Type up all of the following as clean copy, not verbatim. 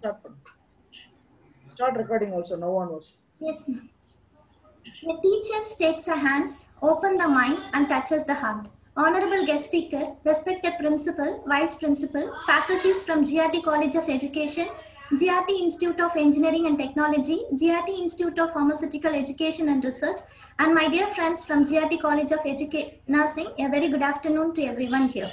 Start. Start recording also, now onwards. Yes, ma'am. The teacher takes the hands, open the mind, and touches the heart. Honorable guest speaker, respected principal, vice principal, faculties from GRT College of Education, GRT Institute of Engineering and Technology, GRT Institute of Pharmaceutical Education and Research, and my dear friends from GRT College of Nursing, a very good afternoon to everyone here.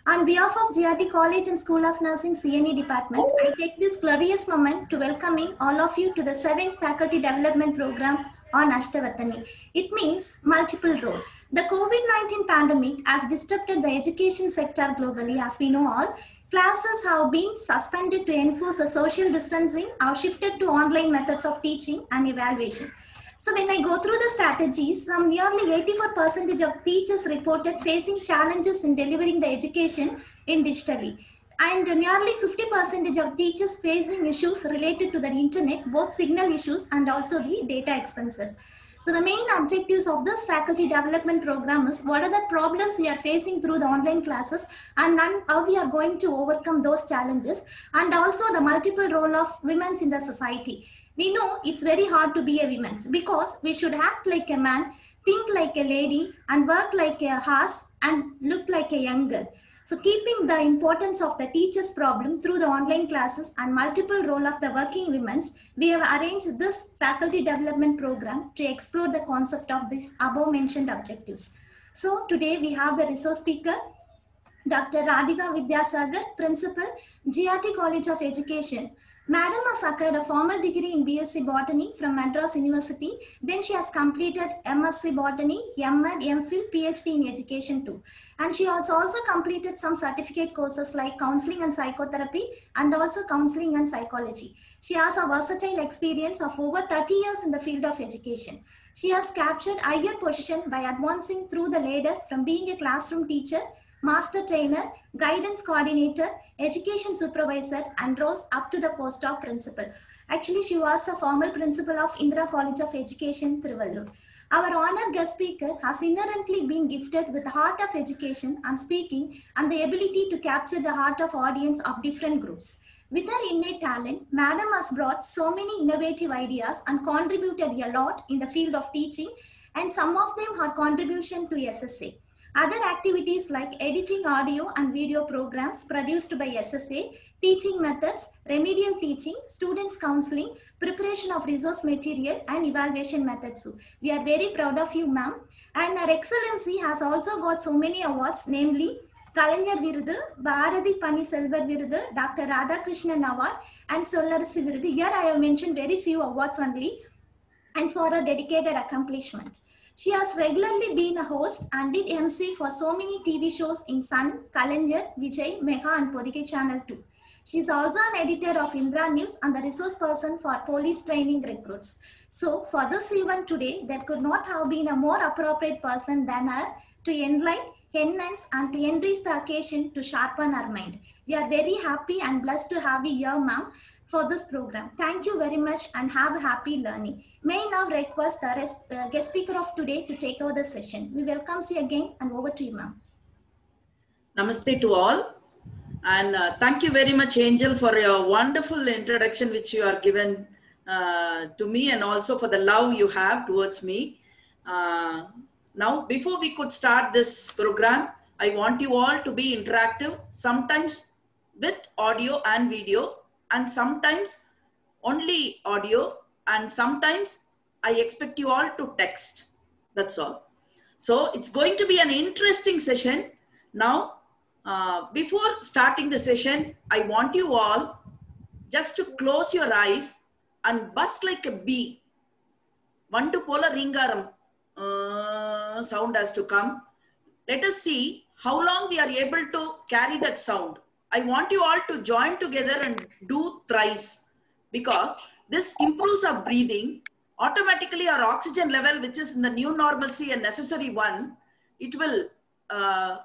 On behalf of GRT College and School of Nursing CNE Department, I take this glorious moment to welcoming all of you to the 7th Faculty Development Program on Ashtavathani. It means multiple role. The COVID-19 pandemic has disrupted the education sector globally, as we know all. Classes have been suspended to enforce the social distancing, have shifted to online methods of teaching and evaluation. So when I go through the strategies, some nearly 84% of teachers reported facing challenges in delivering the education in digitally. And nearly 50% of teachers facing issues related to the internet, both signal issues and also the data expenses. So the main objectives of this faculty development program is what are the problems we are facing through the online classes and how we are going to overcome those challenges, and also the multiple role of women in the society. We know it's very hard to be a woman because we should act like a man, think like a lady, and work like a horse and look like a young girl. So keeping the importance of the teacher's problem through the online classes and multiple role of the working women, we have arranged this faculty development program to explore the concept of these above mentioned objectives. So today we have the resource speaker, Dr. Radhika Vidyasagar, Principal, GRT College of Education. Madam has acquired a formal degree in BSc Botany from Madras University. Then she has completed MSc Botany, MAd, MPhil, PhD in Education too. And she has also completed some certificate courses like Counseling and Psychotherapy and also Counseling and Psychology. She has a versatile experience of over 30 years in the field of education. She has captured higher position by advancing through the ladder from being a classroom teacher, master trainer, guidance coordinator, education supervisor, and rose up to the post of principal. Actually, she was a former principal of Indira College of Education, Trivallur. Our honored guest speaker has inherently been gifted with the heart of education and speaking and the ability to capture the heart of audience of different groups. With her innate talent, Madam has brought so many innovative ideas and contributed a lot in the field of teaching, and some of them are contribution to SSA. Other activities like editing audio and video programs produced by SSA, teaching methods, remedial teaching, students counseling, preparation of resource material, and evaluation methods. We are very proud of you, ma'am. And our excellency has also got so many awards, namely Kalaignar Virudu, Bharati Pani Selvar Virudu, Dr. Radhakrishnan Award, and Sollarasi Virudu. Here I have mentioned very few awards only, and for her dedicated accomplishment. She has regularly been a host and did MC for so many TV shows in Sun, Kalaignar, Vijay, Mega, and Podike Channel 2. She is also an editor of Indra News and the resource person for police training recruits. So for this event today, there could not have been a more appropriate person than her to enlighten, enhance, and to enrich the occasion to sharpen our mind. We are very happy and blessed to have you here, ma'am, for this program. Thank you very much and have a happy learning. May I now request the guest speaker of today to take over the session. We welcome you again and over to you, ma'am. Namaste to all. And thank you very much, Angel, for your wonderful introduction which you are given to me, and also for the love you have towards me. Now, before we could start this program, I want you all to be interactive, sometimes with audio and video, and sometimes only audio, and sometimes I expect you all to text. That's all. So it's going to be an interesting session. Now, before starting the session, I want you all just to close your eyes and buzz like a bee. Vandu pola ringaram sound has to come. Let us see how long we are able to carry that sound. I want you all to join together and do thrice, because this improves our breathing. Automatically our oxygen level, which is in the new normalcy and necessary one, it will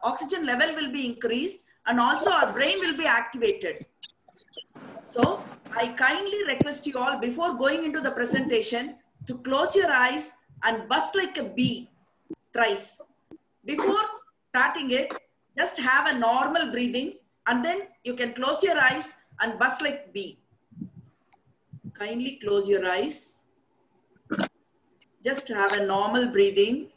oxygen level will be increased, and also our brain will be activated. So I kindly request you all, before going into the presentation, to close your eyes and buzz like a bee thrice. Before starting it, just have a normal breathing, and then you can close your eyes and buzz like bee. Kindly close your eyes. Just have a normal breathing.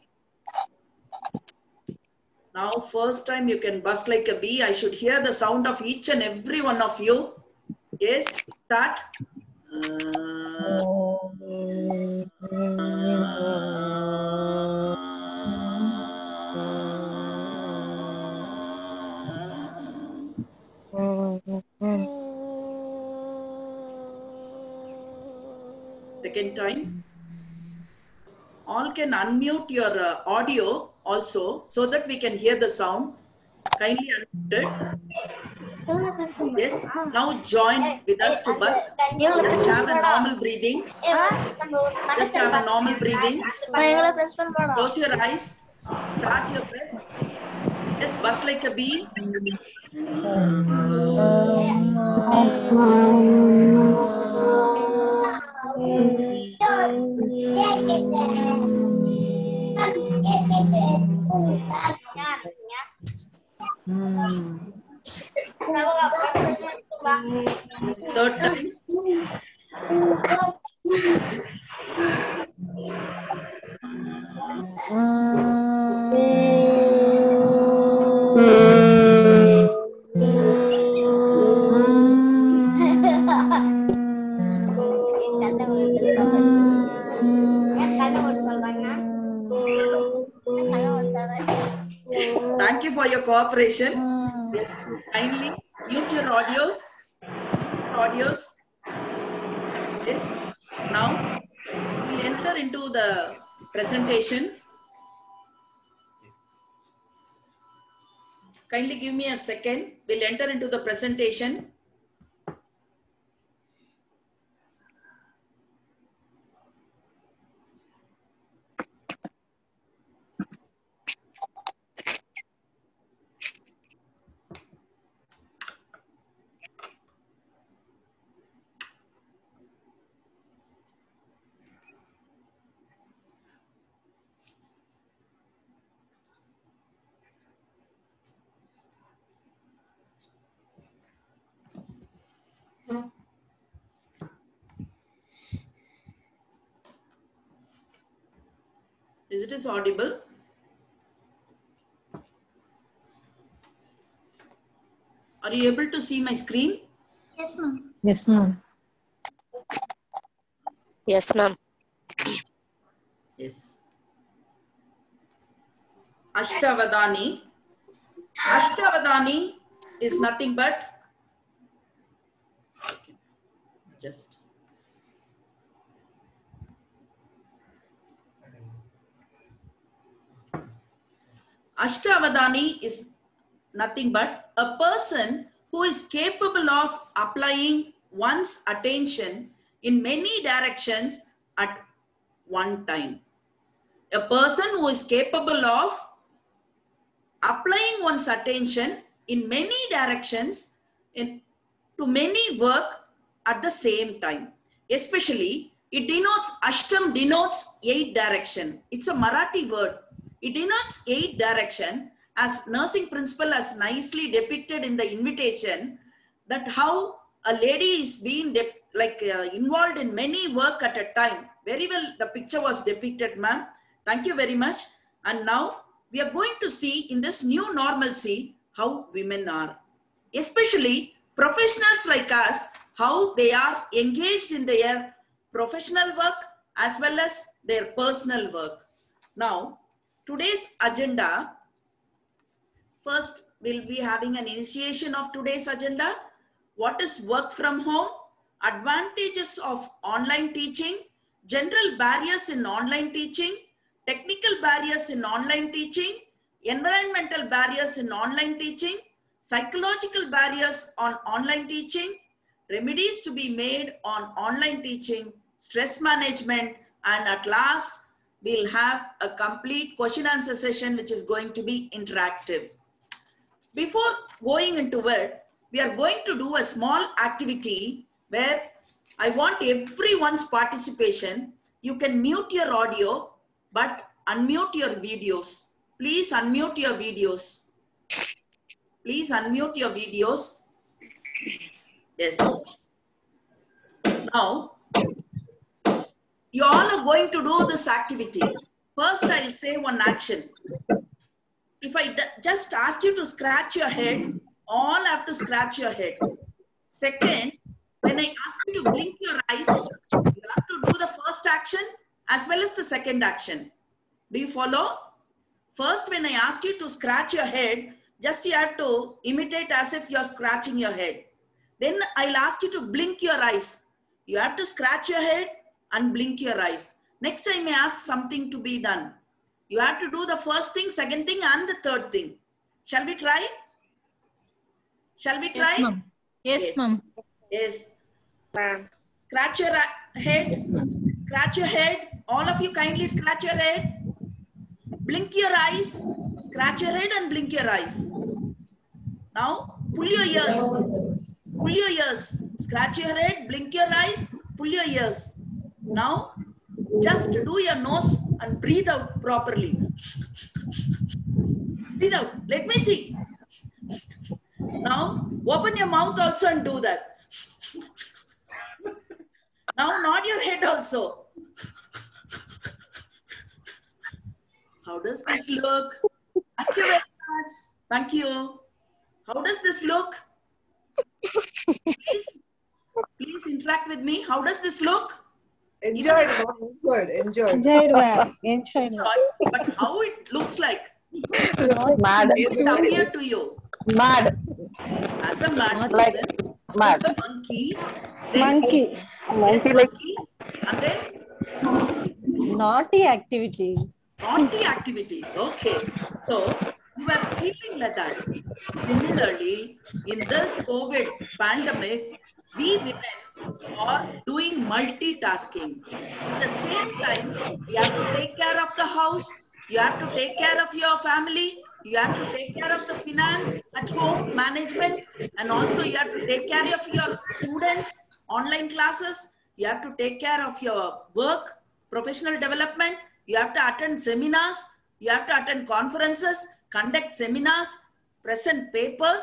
Now, first time you can buzz like a bee. I should hear the sound of each and every one of you. Yes, start. Second time. All can unmute your audio also so that we can hear the sound. Kindly unmute it. Yes. Now join with us to buzz. Just have a normal breathing. Just have a normal breathing. Close your eyes. Start your breath. Just buzz like a bee. This is third time. Yes. Thank you for your cooperation. Yes. Kindly mute your audios. Mute your audios. Yes. Now we'll enter into the presentation. Kindly give me a second. We'll enter into the presentation. Is it audible? Are you able to see my screen? Yes, ma'am. Yes, ma'am. Yes, ma'am. Yes. Ashtavathani. Ashtavathani is nothing but just Ashtavathani is nothing but a person who is capable of applying one's attention in many directions at one time. A person who is capable of applying one's attention in many directions to many work at the same time. Especially, it denotes, Ashtam denotes 8 direction. It's a Marathi word. It denotes 8 direction, as nursing principal has nicely depicted in the invitation, that how a lady is being involved in many work at a time. Very well, the picture was depicted, ma'am. Thank you very much. And now we are going to see in this new normalcy how women are, especially professionals like us, how they are engaged in their professional work as well as their personal work. Now, today's agenda, first we'll be having an initiation of today's agenda. What is work from home? Advantages of online teaching, general barriers in online teaching, technical barriers in online teaching, environmental barriers in online teaching, psychological barriers on online teaching, remedies to be made on online teaching, stress management, and at last, we'll have a complete question answer session which is going to be interactive. Before going into it, we are going to do a small activity where I want everyone's participation. You can mute your audio, but unmute your videos. Please unmute your videos. Please unmute your videos. Yes. Now, You all are going to do this activity. First, I'll say one action. If I just ask you to scratch your head, all have to scratch your head. Second, when I ask you to blink your eyes, you have to do the first action as well as the second action. Do you follow? First, when I ask you to scratch your head, just you have to imitate as if you're scratching your head. Then I'll ask you to blink your eyes. You have to scratch your head and blink your eyes. Next time I ask something to be done. You have to do the first thing, second thing, and the third thing. Shall we try? Shall we try? Yes, ma'am. Yes, ma'am. Yes. Ma'am. Scratch your head. Scratch your head. All of you kindly scratch your head. Blink your eyes. Scratch your head and blink your eyes. Now, pull your ears. Pull your ears. Scratch your head, blink your eyes, pull your ears. Now, just do your nose and breathe out properly. Breathe out. Let me see. Now, open your mouth also and do that. Now, nod your head also. How does this look? Thank you very much. Thank you. How does this look? Please interact with me. How does this look? Enjoyed, ma'am. Enjoyed. Enjoyed, ma'am. Enjoyed. But how it looks like? Mad. It appear to you Mad. as a mad Like person, mad. monkey, then Monkey. yes, Monkey like monkey, and then Naughty activity. naughty activities. Okay, so you are feeling like that. Similarly, in this COVID pandemic, we women are doing multitasking. At the same time, you have to take care of the house, you have to take care of your family, you have to take care of the finance at home, management, and also you have to take care of your students, online classes, you have to take care of your work, professional development, you have to attend seminars, you have to attend conferences, conduct seminars, present papers.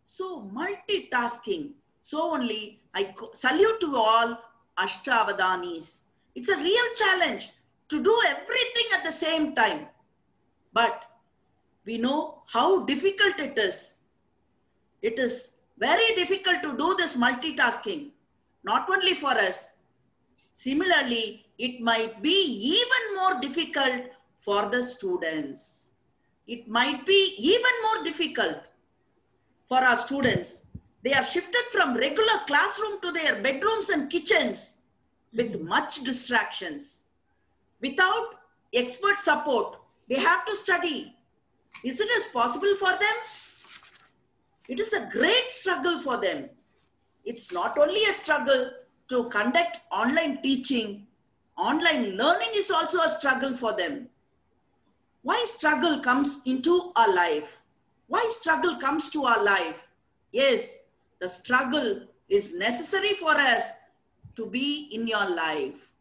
So multitasking. So only I salute to all Ashtavadhanis. It's a real challenge to do everything at the same time. But we know how difficult it is. It is very difficult to do this multitasking, not only for us. Similarly, it might be even more difficult for the students. It might be even more difficult for our students. They are shifted from regular classroom to their bedrooms and kitchens with much distractions. Without expert support, they have to study. Is it as possible for them? It is a great struggle for them. It's not only a struggle to conduct online teaching, online learning is also a struggle for them. Why struggle comes into our life? Why struggle comes to our life? Yes, the struggle is necessary for us to be in your life.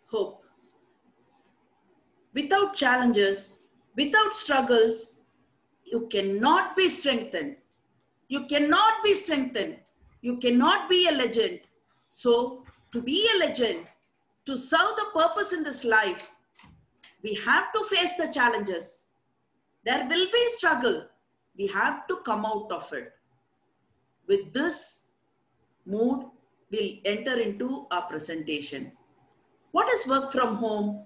Hope. Without challenges, without struggles, you cannot be strengthened. You cannot be strengthened. You cannot be a legend. So, to be a legend, to serve the purpose in this life, we have to face the challenges. There will be struggle. We have to come out of it. With this mood, we'll enter into our presentation. What is work from home?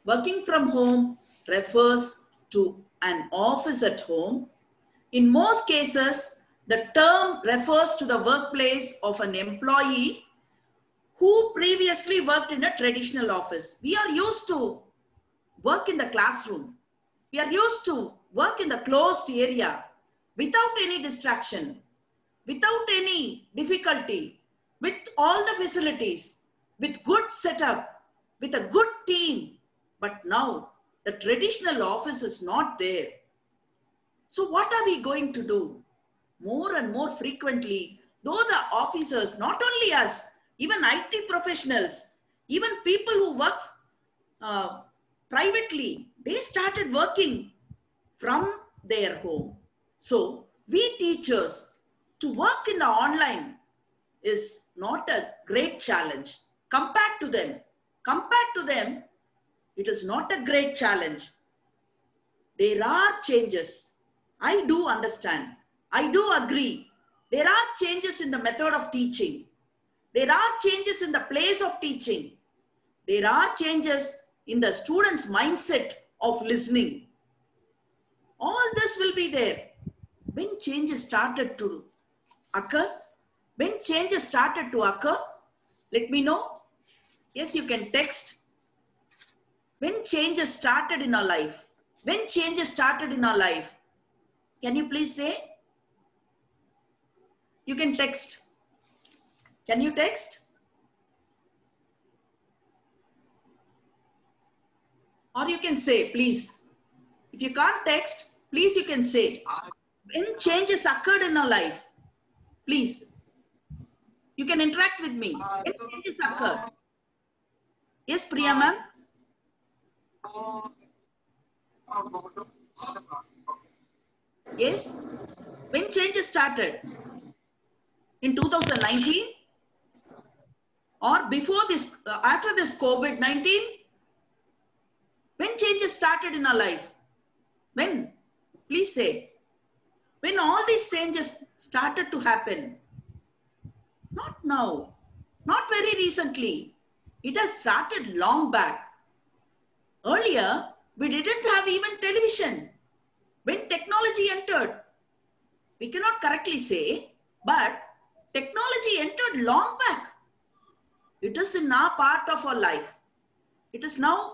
Working from home refers to an office at home. In most cases, the term refers to the workplace of an employee who previously worked in a traditional office. We are used to work in the classroom. We are used to work in the closed area without any distraction, without any difficulty, with all the facilities, with good setup, with a good team. But now the traditional office is not there. So what are we going to do? More and more frequently, though the officers, not only us, even IT professionals, even people who work privately, they started working from their home. So we teachers to work in the online is not a great challenge. Compared to them, it is not a great challenge. There are changes. I do understand. I do agree. There are changes in the method of teaching. There are changes in the place of teaching. There are changes in the student's mindset of listening. All this will be there. When changes started to occur, let me know. Yes, you can text. When changes started in our life, can you please say? You can text. Can you text? Or you can say, please. If you can't text, please you can say. When changes occurred in our life, please. You can interact with me. When changes occurred. Yes, Priya ma'am? Yes? When changes started? In 2019? Or before this, after this COVID-19? When changes started in our life? When? Please say. When all these changes started to happen, Not now, not very recently. It has started long back. Earlier, we didn't have even television. When technology entered, we cannot correctly say, but technology entered long back. It is in our part of our life. It is now,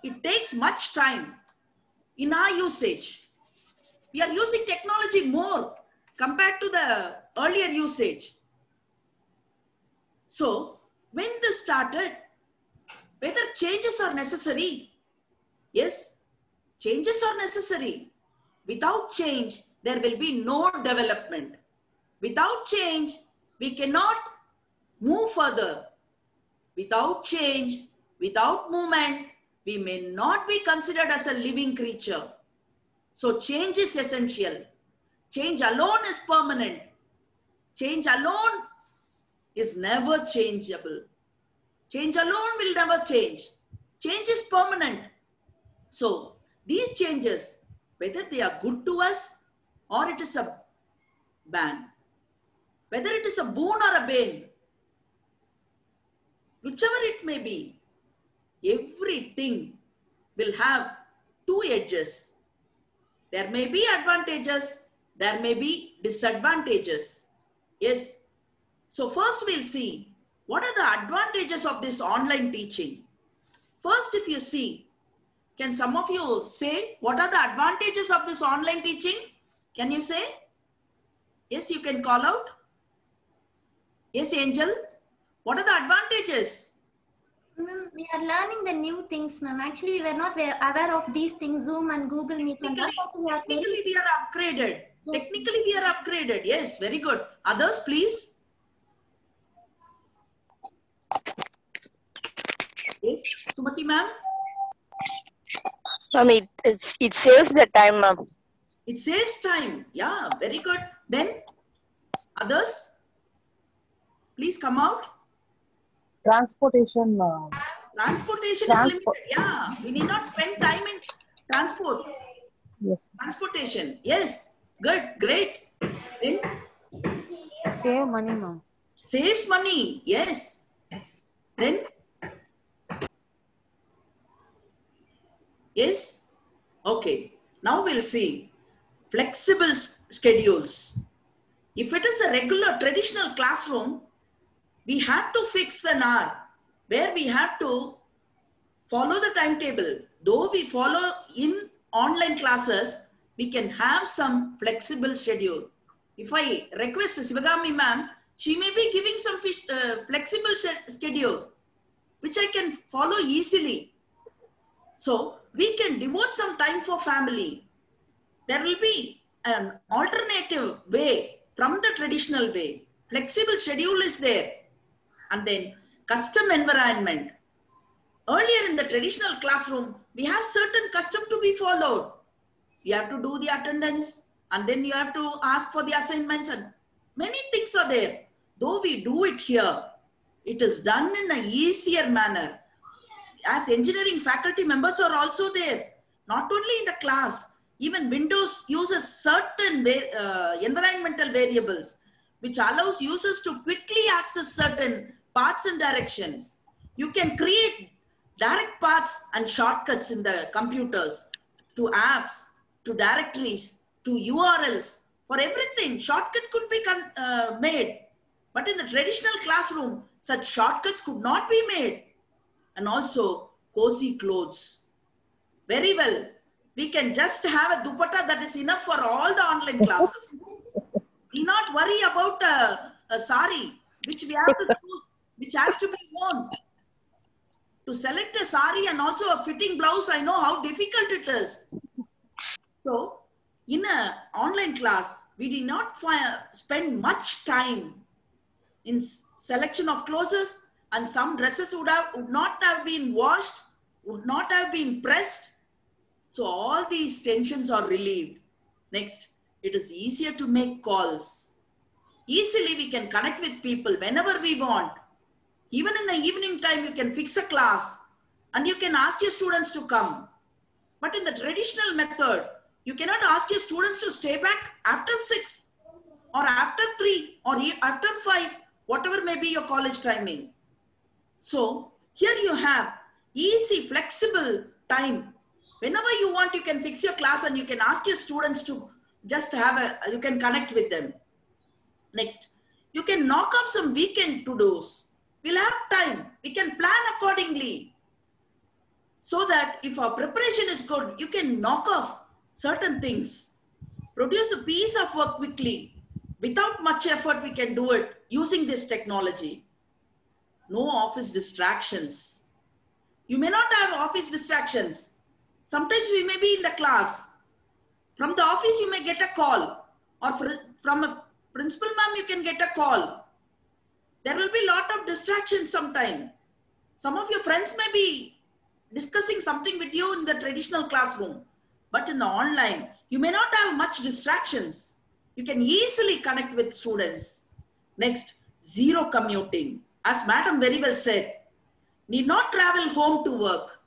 it takes much time in our usage. We are using technology more compared to the earlier usage. So, when this started, whether changes are necessary, yes, changes are necessary. Without change, there will be no development. Without change, we cannot move further. Without change, without movement, we may not be considered as a living creature. So change is essential. Change alone is permanent. Change alone is never changeable. Change alone will never change. Change is permanent. So these changes, whether they are good to us or it is a ban, whether it is a boon or a bane, whichever it may be, everything will have two edges. There may be advantages, there may be disadvantages. Yes. So first we'll see what are the advantages of this online teaching. First, if you see, can some of you say what are the advantages of this online teaching? Can you say? Yes, you can call out. Yes, Angel. What are the advantages? Ma'am, we are learning the new things, ma'am. Actually, we were not aware of these things, Zoom and Google Meet. Technically, we are upgraded. Yes. Technically, we are upgraded. Yes, very good. Others, please. Yes, Sumati ma'am. Ma'am, it saves the time, ma'am. It saves time. Yeah, very good. Then others, please come out. Transportation. Transportation is limited. Yeah, we need not spend time in transport. Yes. Transportation. Yes, good, great. Then Save money, ma'am. saves money. Yes. Then yes. Okay. Now we'll see flexible schedules. If it is a regular traditional classroom, we have to fix an hour where we have to follow the timetable. Though we follow in online classes, we can have some flexible schedule. If I request Sivagami ma'am, she may be giving some flexible schedule, which I can follow easily. So we can devote some time for family. There will be an alternative way from the traditional way. Flexible schedule is there. And then custom environment. Earlier in the traditional classroom, we have certain custom to be followed. You have to do the attendance and then you have to ask for the assignments and many things are there. Though we do it here, it is done in an easier manner. As engineering faculty members are also there, not only in the class, even Windows uses certain environmental variables, which allows users to quickly access certain paths and directions. You can create direct paths and shortcuts in the computers to apps, to directories, to URLs. For everything, shortcut could be made. But in the traditional classroom, such shortcuts could not be made. And also cozy clothes. Very well. We can just have a dupatta that is enough for all the online classes. We not worry about a sari, which we have to choose, which has to be worn. To select a sari and also a fitting blouse, I know how difficult it is. So, in an online class, we did not spend much time in selection of clothes, and some dresses would not have been washed, would not have been pressed. So all these tensions are relieved. Next, it is easier to make calls. Easily we can connect with people whenever we want. Even in the evening time, you can fix a class and you can ask your students to come. But in the traditional method, you cannot ask your students to stay back after 6. or after 3 or after 5, whatever may be your college timing. So here you have easy, flexible time. Whenever you want, you can fix your class and you can ask your students to just you can connect with them. Next, you can knock off some weekend to-dos. We'll have time. We can plan accordingly. So that if our preparation is good, you can knock off certain things. Produce a piece of work quickly. Without much effort, we can do it using this technology. No office distractions. You may not have office distractions. Sometimes we may be in the class. From the office, you may get a call. Or from a principal ma'am, you can get a call. There will be a lot of distractions sometime. Some of your friends may be discussing something with you in the traditional classroom. But in the online, you may not have much distractions. You can easily connect with students. Next, zero commuting. As madam very well said, need not travel home to work.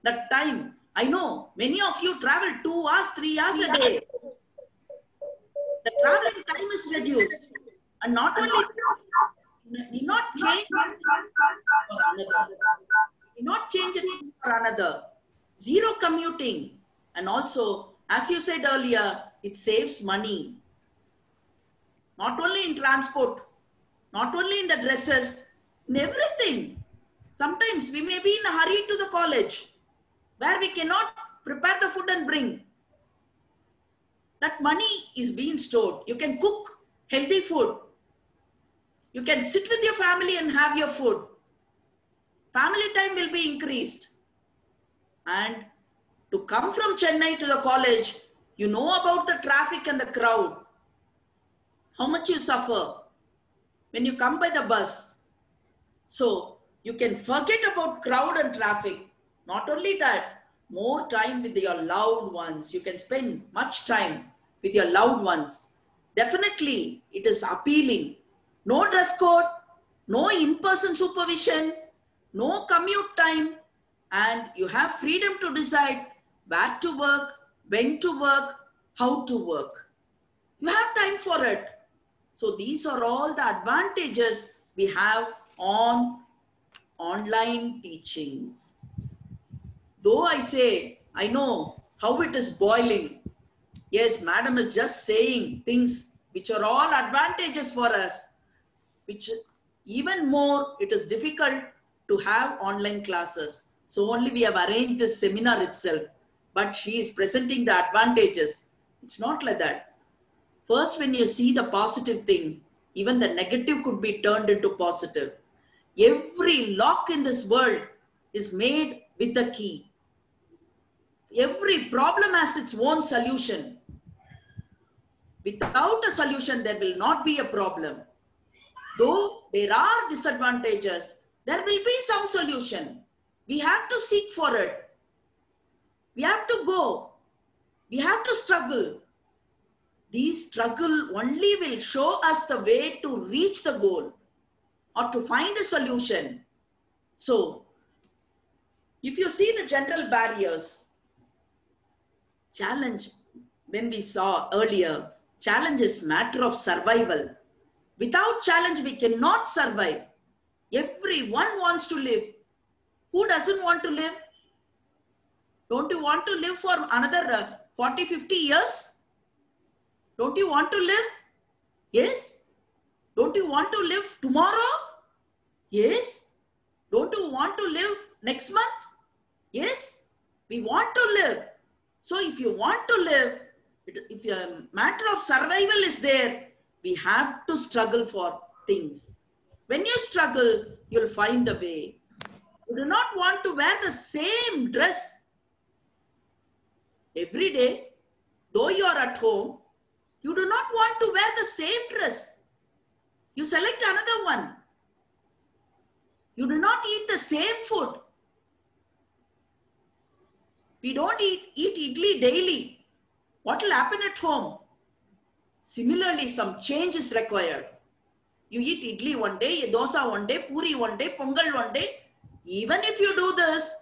That time, I know many of you travel 2 hours, 3 hours a day. The traveling time is reduced. And not only, need not change for another. Need not change it for another. Zero commuting. And also, as you said earlier, it saves money. Not only in transport, not only in the dresses, in everything. Sometimes we may be in a hurry to the college where we cannot prepare the food and bring. That money is being stored. You can cook healthy food. You can sit with your family and have your food. Family time will be increased. And to come from Chennai to the college, you know about the traffic and the crowd. How much you suffer when you come by the bus. So you can forget about crowd and traffic. Not only that, more time with your loved ones. You can spend much time with your loved ones. Definitely, it is appealing. No dress code, no in-person supervision, no commute time, and you have freedom to decide where to work, when to work, how to work. You have time for it. So these are all the advantages we have on online teaching. Though I say, I know how it is boiling. Yes, madam is just saying things which are all advantages for us, which even more it is difficult to have online classes. So only we have arranged this seminar itself, but she is presenting the advantages. It's not like that. First, when you see the positive thing, even the negative could be turned into positive. Every lock in this world is made with a key. Every problem has its own solution. Without a solution, there will not be a problem. Though there are disadvantages, there will be some solution. We have to seek for it. We have to go. We have to struggle. These struggle only will show us the way to reach the goal or to find a solution. So, if you see the general barriers, challenge, when we saw earlier, challenge is matter of survival. Without challenge, we cannot survive. Everyone wants to live. Who doesn't want to live? Don't you want to live for another 40, 50 years? Don't you want to live? Yes. Don't you want to live tomorrow? Yes. Don't you want to live next month? Yes. We want to live. So if you want to live, if a matter of survival is there, we have to struggle for things. When you struggle, you'll find the way. You do not want to wear the same dress every day. Though you are at home, you do not want to wear the same dress. You select another one. You do not eat the same food. We don't eat idli daily. What will happen at home? Similarly, some change is required. You eat idli one day, dosa one day, puri one day, pongal one day. Even if you do this,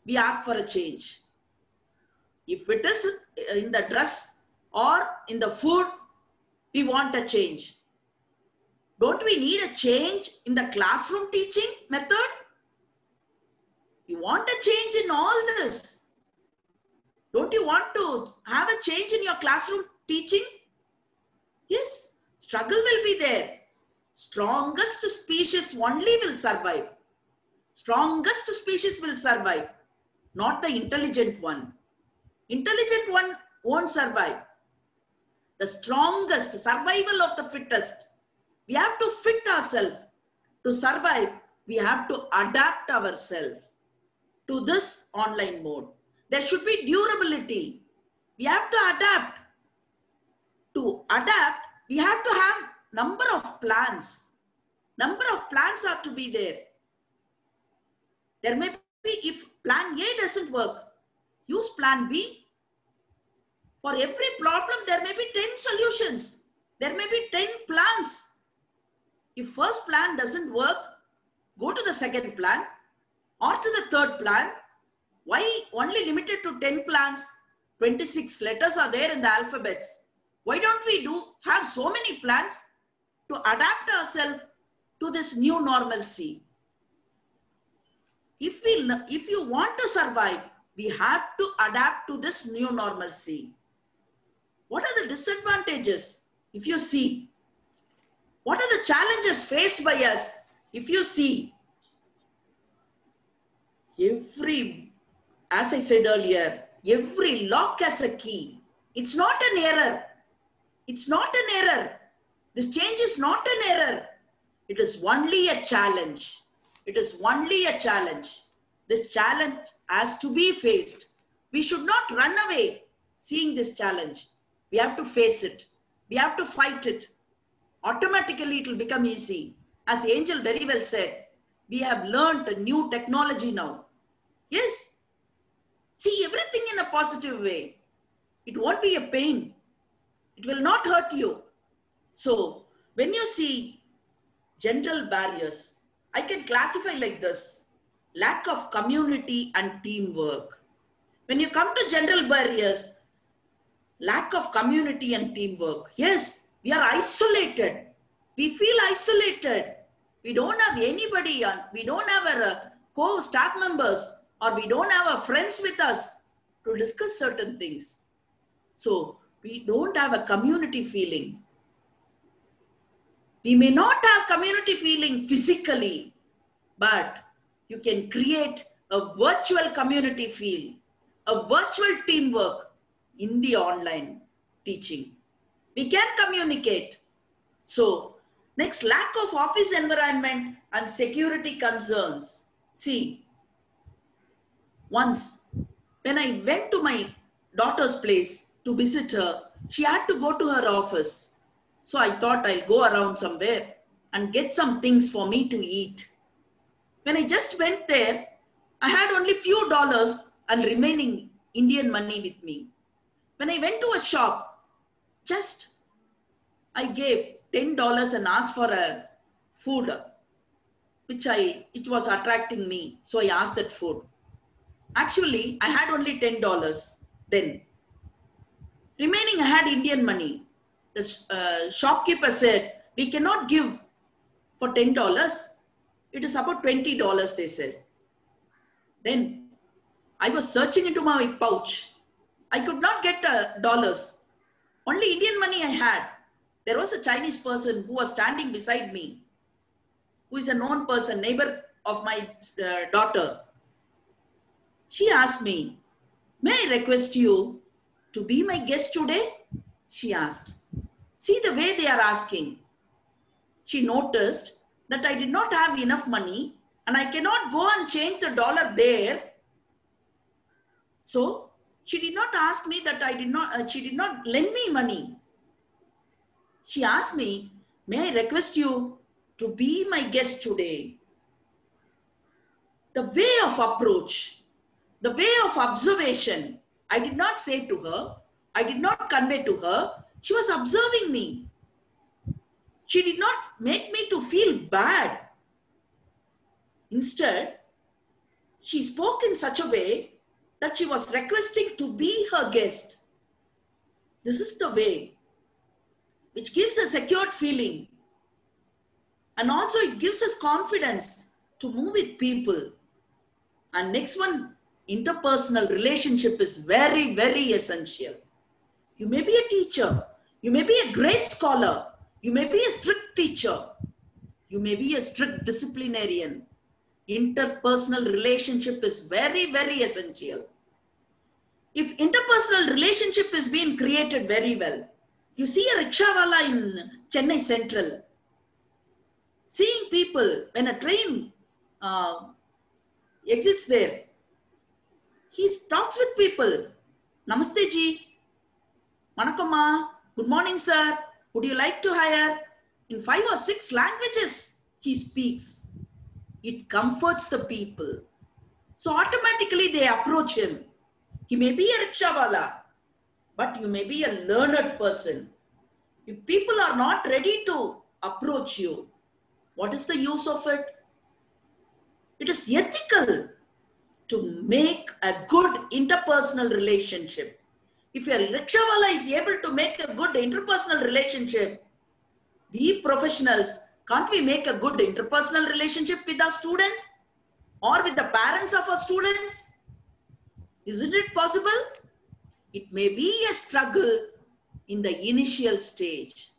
we ask for a change. If it is in the dress or in the food, we want a change. Don't we need a change in the classroom teaching method? You want a change in all this. Don't you want to have a change in your classroom teaching? Yes, struggle will be there. Strongest species only will survive. Strongest species will survive, not the intelligent one. Intelligent one won't survive. The strongest, survival of the fittest. We have to fit ourselves. To survive, we have to adapt ourselves to this online mode. There should be durability. We have to adapt. To adapt, we have to have number of plans. Number of plans are to be there. There may be, if plan A doesn't work, use plan B. For every problem, there may be 10 solutions. There may be 10 plans. If first plan doesn't work, go to the second plan or to the third plan. Why only limited to 10 plans? 26 letters are there in the alphabets. Why don't we have so many plans to adapt ourselves to this new normalcy? If you want to survive, we have to adapt to this new normalcy. What are the disadvantages? If you see, what are the challenges faced by us? If you see, as I said earlier, every lock has a key. It's not an error. It's not an error. This change is not an error. It is only a challenge. It is only a challenge. This challenge has to be faced. We should not run away seeing this challenge. We have to face it. We have to fight it. Automatically it will become easy. As Angel very well said, we have learned a new technology now. Yes. See everything in a positive way. It won't be a pain. It will not hurt you. So when you see general barriers, I can classify like this: lack of community and teamwork. When you come to general barriers, lack of community and teamwork. Yes, we are isolated. We feel isolated. We don't have anybody on. We don't have our co-staff members, or we don't have our friends with us to discuss certain things. So we don't have a community feeling. We may not have community feeling physically, but you can create a virtual community feel, a virtual teamwork in the online teaching. We can communicate. So next, lack of office environment and security concerns. See, once when I went to my daughter's place to visit her, she had to go to her office. So I thought I'll go around somewhere and get some things for me to eat. When I just went there, I had only few dollars and remaining Indian money with me. When I went to a shop, I gave $10 and asked for a food, it was attracting me. So I asked that food. Actually, I had only $10 then. Remaining, I had Indian money. The shopkeeper said, we cannot give for $10. It is about $20, they said. Then I was searching into my pouch. I could not get dollars. Only Indian money I had. There was a Chinese person who was standing beside me, who is a known person, neighbor of my daughter. She asked me, may I request you to be my guest today? She asked. See the way they are asking. She noticed that I did not have enough money and I cannot go and change the dollar there. So she did not ask me that she did not lend me money. She asked me, may I request you to be my guest today? The way of approach, the way of observation, I did not say to her, I did not convey to her. She was observing me. She did not make me to feel bad. Instead, she spoke in such a way that she was requesting to be her guest. This is the way. which gives a secured feeling. And also it gives us confidence to move with people. And next one, interpersonal relationship is very, very essential. You may be a teacher. You may be a great scholar. You may be a strict teacher. You may be a strict disciplinarian. Interpersonal relationship is very, very essential. If interpersonal relationship is being created very well, you see a rickshawala in Chennai Central, seeing people when a train exists there, he talks with people. Namaste ji, Manakama, good morning sir, would you like to hire? In 5 or 6 languages he speaks. It comforts the people. So automatically they approach him. He may be a rickshawala, but you may be a learned person. If people are not ready to approach you, what is the use of it? It is ethical to make a good interpersonal relationship. If a rickshawala is able to make a good interpersonal relationship, we professionals, can't we make a good interpersonal relationship with our students or with the parents of our students? Isn't it possible? It may be a struggle in the initial stage.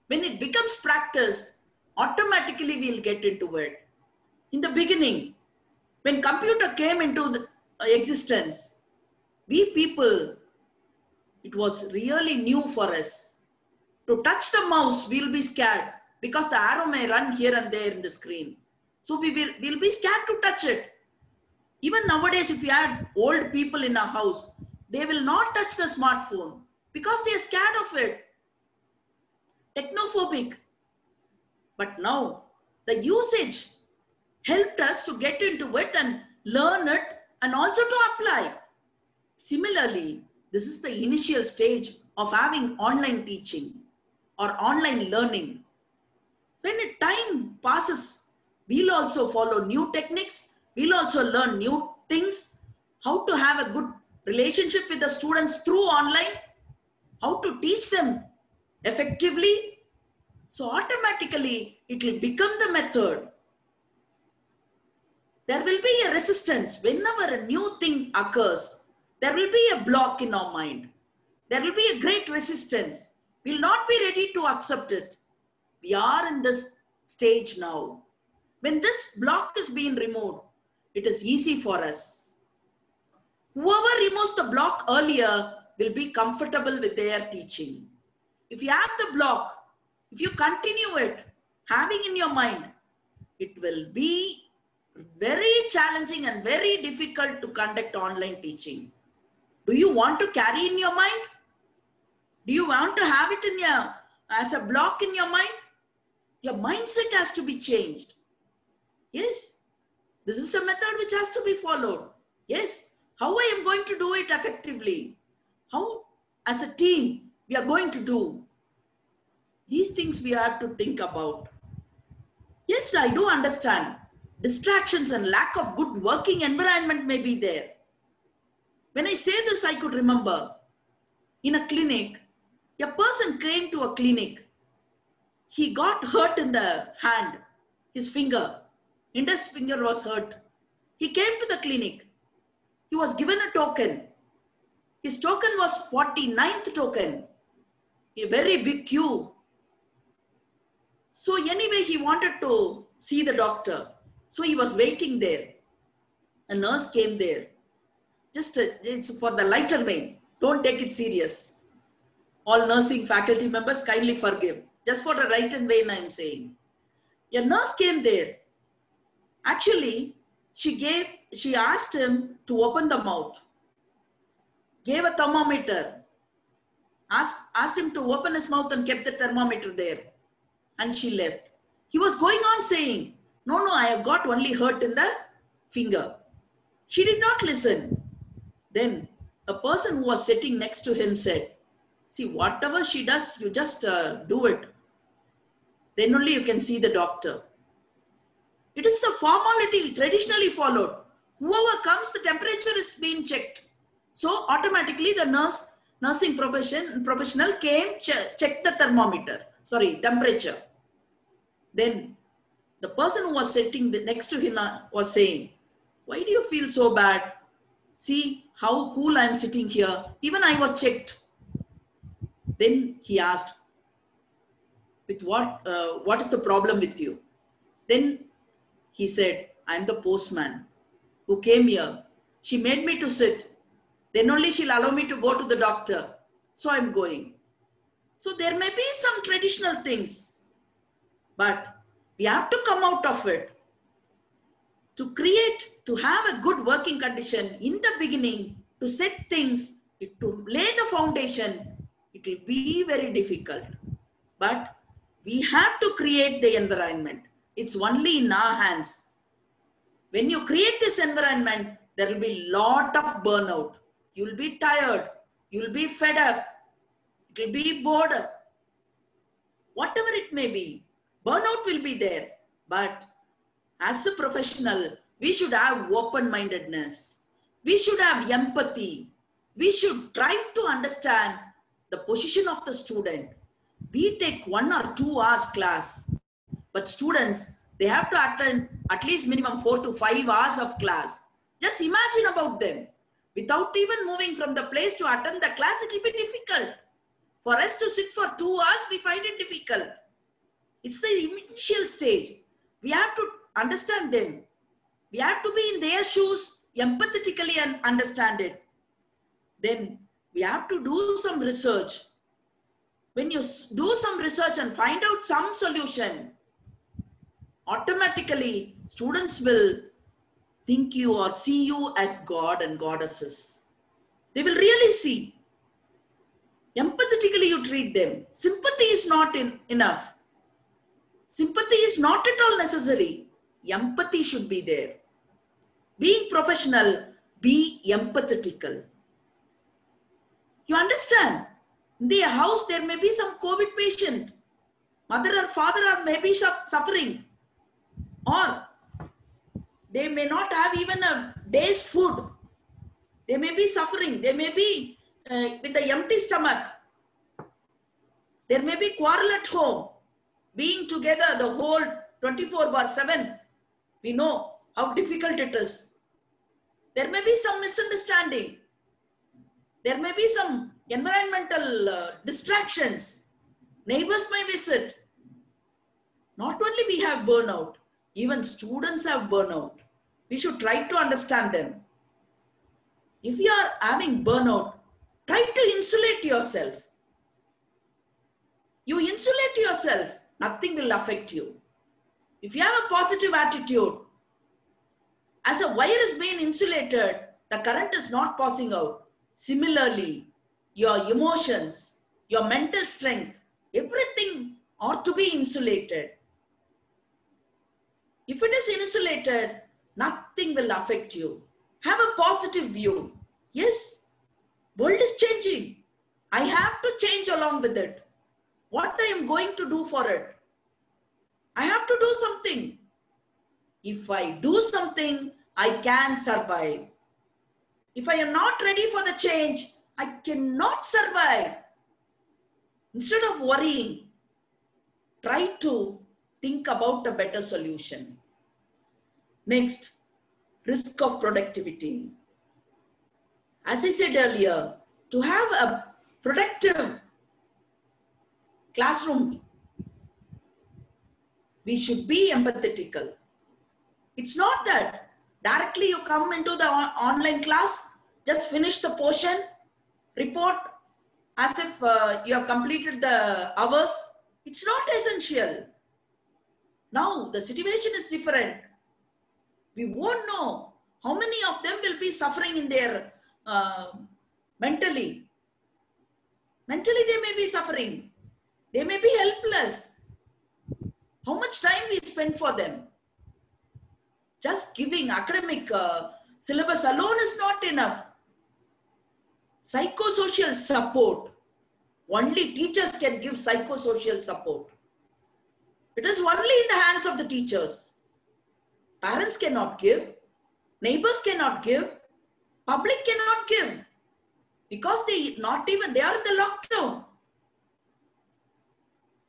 When it becomes practice, automatically we'll get into it. In the beginning, when computer came into the existence, we people, it was really new for us. To touch the mouse, we'll be scared because the arrow may run here and there in the screen. So we'll be scared to touch it. Even nowadays, if you have old people in a house, they will not touch the smartphone because they are scared of it. Technophobic. But now, the usage helped us to get into it and learn it and also to apply. Similarly, this is the initial stage of having online teaching or online learning. When time passes, we'll also follow new techniques. We'll also learn new things, how to have a good relationship with the students through online, how to teach them effectively. So automatically, it will become the method. There will be a resistance whenever a new thing occurs. There will be a block in our mind. There will be a great resistance. We will not be ready to accept it. We are in this stage now. When this block is being removed, it is easy for us. Whoever removes the block earlier will be comfortable with their teaching. If you have the block, if you continue it, having in your mind, it will be very challenging and very difficult to conduct online teaching. Do you want to carry in your mind? Do you want to have it in as a block in your mind? Your mindset has to be changed. Yes, this is the method which has to be followed. Yes, how I am going to do it effectively? How as a team we are going to do? These things we have to think about. Yes, I do understand. Distractions and lack of good working environment may be there. When I say this, I could remember in a clinic, a person came to a clinic. He got hurt in the hand, his finger. Index finger was hurt. He came to the clinic. He was given a token. His token was 49th token. A very big queue. So anyway, he wanted to see the doctor. So he was waiting there. A nurse came there. It's for the lighter vein. Don't take it serious. All nursing faculty members kindly forgive. Just for the lighter vein I am saying. A nurse came there. Actually, she asked him to open the mouth. Gave a thermometer. Asked him to open his mouth and kept the thermometer there. And she left. He was going on saying, no, I have got only hurt in the finger. She did not listen. Then a person who was sitting next to him said, see, whatever she does, you just do it. Then only you can see the doctor. It is the formality traditionally followed. Whoever comes, the temperature is being checked. So automatically the nurse nursing professional came, checked the temperature. Then the person who was sitting next to him was saying, why do you feel so bad? See how cool I am sitting here. Even I was checked. Then he asked, with what is the problem with you? Then he said, I am the postman who came here. She made me to sit. Then only she'll allow me to go to the doctor. So I'm going. So there may be some traditional things, but we have to come out of it. To have a good working condition in the beginning, to set things, to lay the foundation, it will be very difficult. But we have to create the environment. It's only in our hands. When you create this environment, there will be a lot of burnout. You will be tired. You will be fed up. It will be bored. Whatever it may be, burnout will be there. But as a professional, we should have open-mindedness. We should have empathy. We should try to understand the position of the student. We take 1 or 2 hours class, but students, they have to attend at least minimum 4 to 5 hours of class. Just imagine about them. Without even moving from the place to attend the class, it will be difficult. For us to sit for 2 hours, we find it difficult. It's the initial stage. We have to understand them. We have to be in their shoes empathetically and understand it. Then we have to do some research. When you do some research and find out some solution, automatically students will think you or see you as God and goddesses. They will really see. Empathetically you treat them. Sympathy is not enough. Sympathy is not at all necessary. Empathy should be there. Being professional, be empathetical. You understand? In their house, there may be some COVID patient. Mother or father are maybe suffering. Or they may not have even a day's food. They may be suffering. They may be with an empty stomach. There may be quarrel at home. Being together the whole 24/7, we know how difficult it is. There may be some misunderstanding. There may be some environmental distractions. Neighbors may visit. Not only we have burnout, even students have burnout. We should try to understand them. If you are having burnout, try to insulate yourself. You insulate yourself, nothing will affect you. If you have a positive attitude, as a wire is being insulated, the current is not passing out. Similarly, your emotions, your mental strength, everything ought to be insulated. If it is insulated, nothing will affect you. Have a positive view. Yes, world is changing. I have to change along with it. What I am going to do for it? I have to do something. If I do something, I can survive. If I am not ready for the change, I cannot survive. Instead of worrying, try to think about a better solution. Next, risk of productivity. As I said earlier, to have a productive classroom, we should be empathetical. It's not that directly you come into the online class, just finish the portion, report as if you have completed the hours. It's not essential. Now the situation is different. We won't know how many of them will be suffering in their mentally. Mentally they may be suffering. They may be helpless. How much time we spend for them? Just giving academic syllabus alone is not enough. Psychosocial support. Only teachers can give psychosocial support. It is only in the hands of the teachers. Parents cannot give. Neighbors cannot give. Public cannot give. Because they are in the lockdown.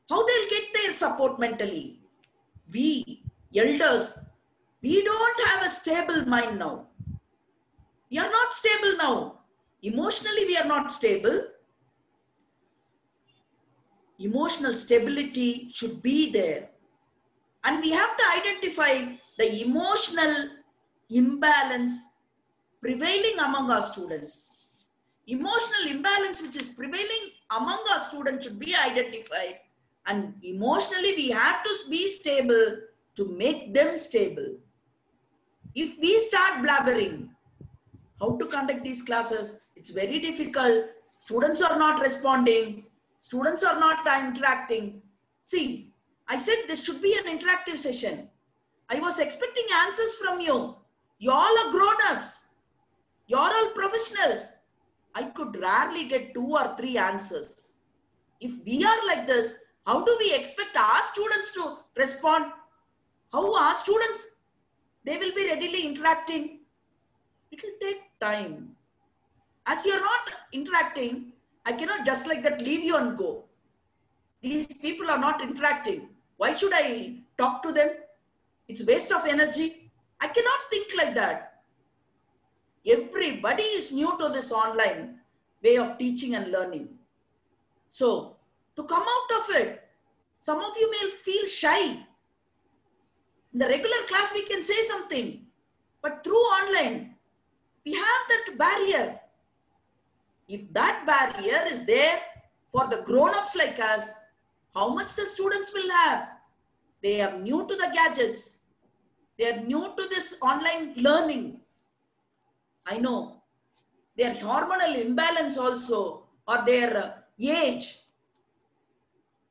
How they'll get their support mentally? We, elders, we don't have a stable mind now. We are not stable now. Emotionally, we are not stable. Emotional stability should be there. And we have to identify the emotional imbalance prevailing among our students. Emotional imbalance which is prevailing among our students should be identified. And emotionally, we have to be stable to make them stable. If we start blabbering, how to conduct these classes, it's very difficult. Students are not responding. Students are not interacting. See, I said this should be an interactive session. I was expecting answers from you. You all are grown-ups. You're all professionals. I could rarely get 2 or 3 answers. If we are like this, how do we expect our students to respond? How our students, they will be readily interacting? It will take time. As you're not interacting, I cannot just like that leave you and go. These people are not interacting. Why should I talk to them? It's waste of energy. I cannot think like that. Everybody is new to this online way of teaching and learning. So, to come out of it, some of you may feel shy. In the regular class, we can say something. But through online, we have that barrier. If that barrier is there for the grown-ups like us, how much the students will have? They are new to the gadgets. They are new to this online learning. I know their hormonal imbalance also, or their age,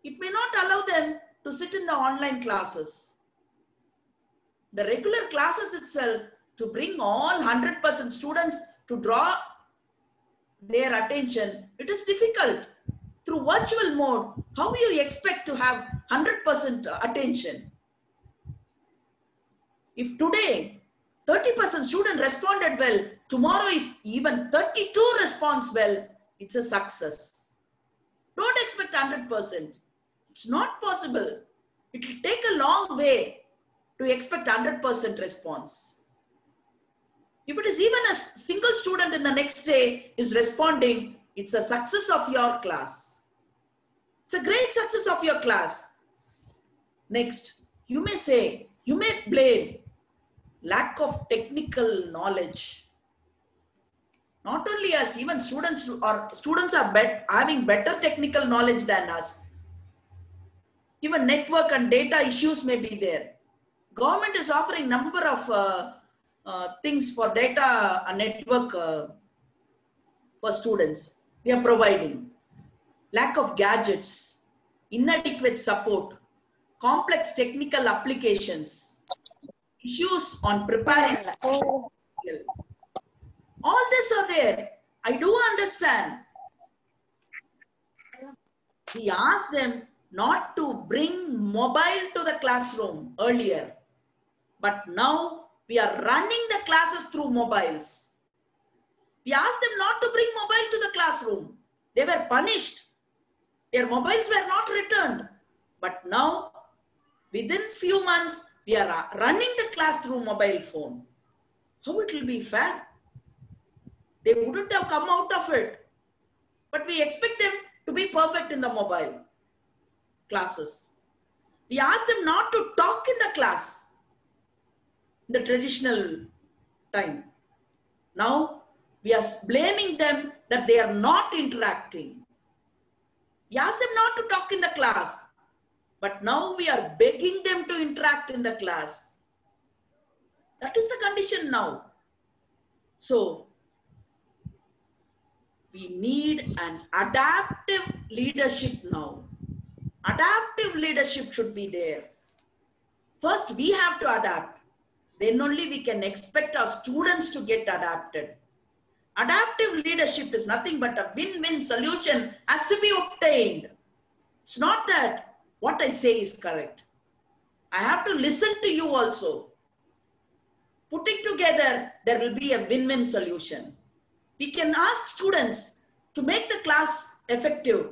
it may not allow them to sit in the online classes. The regular classes itself, to bring all 100% students to draw their attention, it is difficult. Through virtual mode, how do you expect to have 100% attention? If today 30% student responded well, tomorrow if even 32 responds well, it's a success. Don't expect 100%. It's not possible. It will take a long way to expect 100% response. If it is even a single student in the next day is responding, it's a success of your class. It's a great success of your class. Next, you may say, you may blame lack of technical knowledge. Not only us, even students are having better technical knowledge than us. Even network and data issues may be there. Government is offering number of things for data and network for students. They are providing. Lack of gadgets, inadequate support, complex technical applications, issues on preparing. All this are there. I do understand. We asked them not to bring mobile to the classroom earlier. But now we are running the classes through mobiles. We asked them not to bring mobile to the classroom. They were punished. Their mobiles were not returned. But now, within few months, we are running the class through mobile phone. How it will be fair? They wouldn't have come out of it. But we expect them to be perfect in the mobile classes. We asked them not to talk in the class in the traditional time. Now, we are blaming them that they are not interacting. We asked them not to talk in the class. But now we are begging them to interact in the class. That is the condition now. So, we need an adaptive leadership now. Adaptive leadership should be there. First, we have to adapt. Then only we can expect our students to get adapted. Adaptive leadership is nothing but a win-win solution has to be obtained. It's not that what I say is correct. I have to listen to you also. Putting together, there will be a win-win solution. We can ask students, to make the class effective,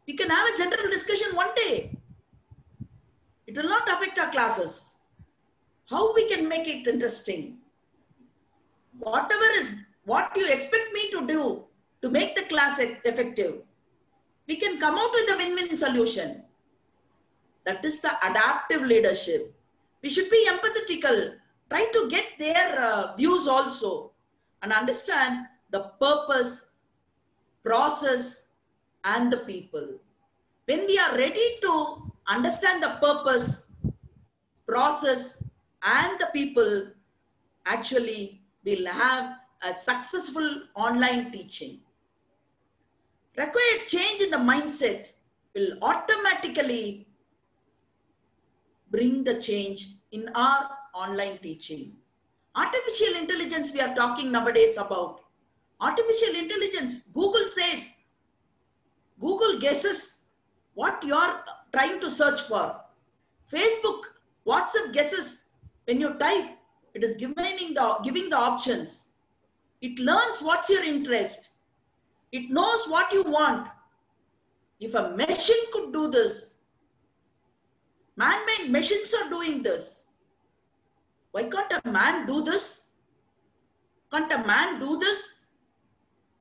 we can have a general discussion one day. It will not affect our classes. How we can make it interesting? Whatever is what you expect me to do to make the class effective, we can come out with a win-win solution. That is the adaptive leadership. We should be empathetical, try to get their views also and understand the purpose, process, and the people. When we are ready to understand the purpose, process, and the people, actually we'll have a successful online teaching. Required change in the mindset will automatically bring the change in our online teaching. Artificial intelligence we are talking nowadays about. Artificial intelligence, Google says, Google guesses what you are trying to search for. Facebook, WhatsApp guesses when you type, it is giving the options. It learns what's your interest. It knows what you want. If a machine could do this, man-made machines are doing this. Why can't a man do this? Can't a man do this?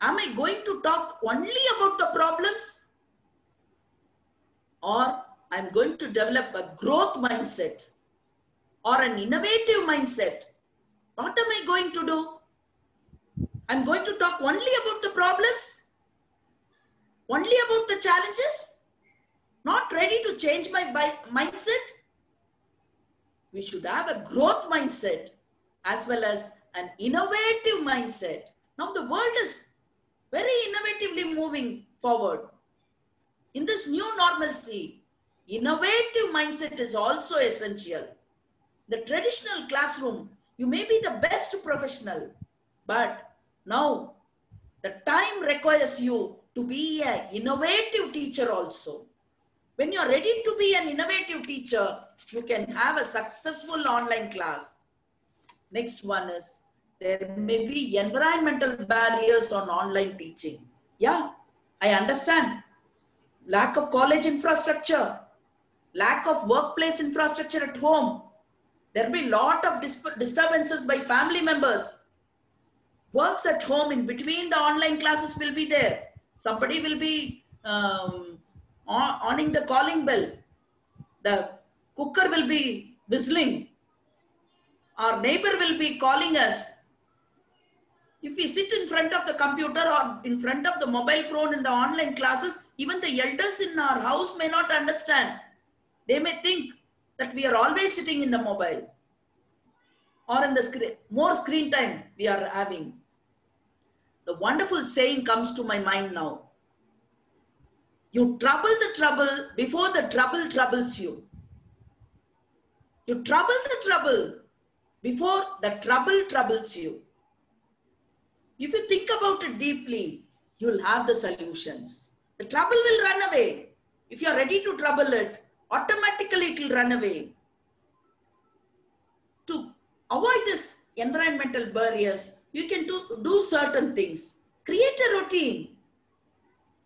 Am I going to talk only about the problems? Or I'm going to develop a growth mindset or an innovative mindset? What am I going to do? I'm going to talk only about the problems? Only about the challenges? Not ready to change my mindset? We should have a growth mindset as well as an innovative mindset. Now the world is very innovatively moving forward. In this new normalcy, innovative mindset is also essential. The traditional classroom, you may be the best professional, but now the time requires you to be an innovative teacher also. When you're ready to be an innovative teacher, you can have a successful online class. Next one is, there may be environmental barriers on online teaching. Yeah, I understand. Lack of college infrastructure, lack of workplace infrastructure at home. There will be a lot of disturbances by family members. Works at home in between the online classes will be there. Somebody will be owning the calling bell. The cooker will be whistling. Our neighbor will be calling us. If we sit in front of the computer or in front of the mobile phone in the online classes, even the elders in our house may not understand. They may think that we are always sitting in the mobile or in the screen, more screen time we are having. The wonderful saying comes to my mind now. You trouble the trouble before the trouble troubles you. You trouble the trouble before the trouble troubles you. If you think about it deeply, you'll have the solutions. The trouble will run away. If you're ready to trouble it, automatically it will run away. To avoid this environmental barriers, you can do certain things. Create a routine.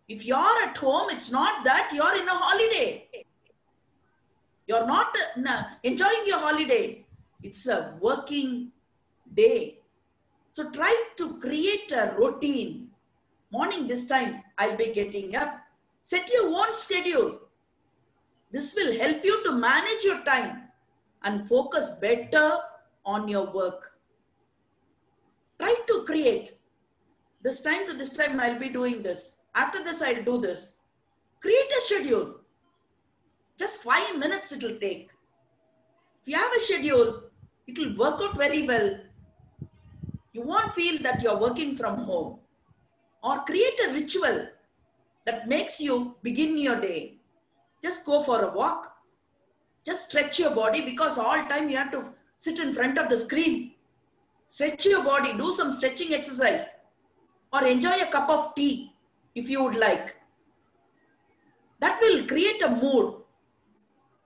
If you're at home, it's not that you're in a holiday. You're not enjoying your holiday. It's a working day. So try to create a routine. Morning this time, I'll be getting up. Set your own schedule. This will help you to manage your time and focus better on your work. Try to create. This time to this time, I'll be doing this. After this, I'll do this. Create a schedule. Just 5 minutes it will take. If you have a schedule, it will work out very well. You won't feel that you're working from home. Or create a ritual that makes you begin your day. Just go for a walk. Just stretch your body, because all time you have to sit in front of the screen. Stretch your body, do some stretching exercise. Or enjoy a cup of tea if you would like. That will create a mood.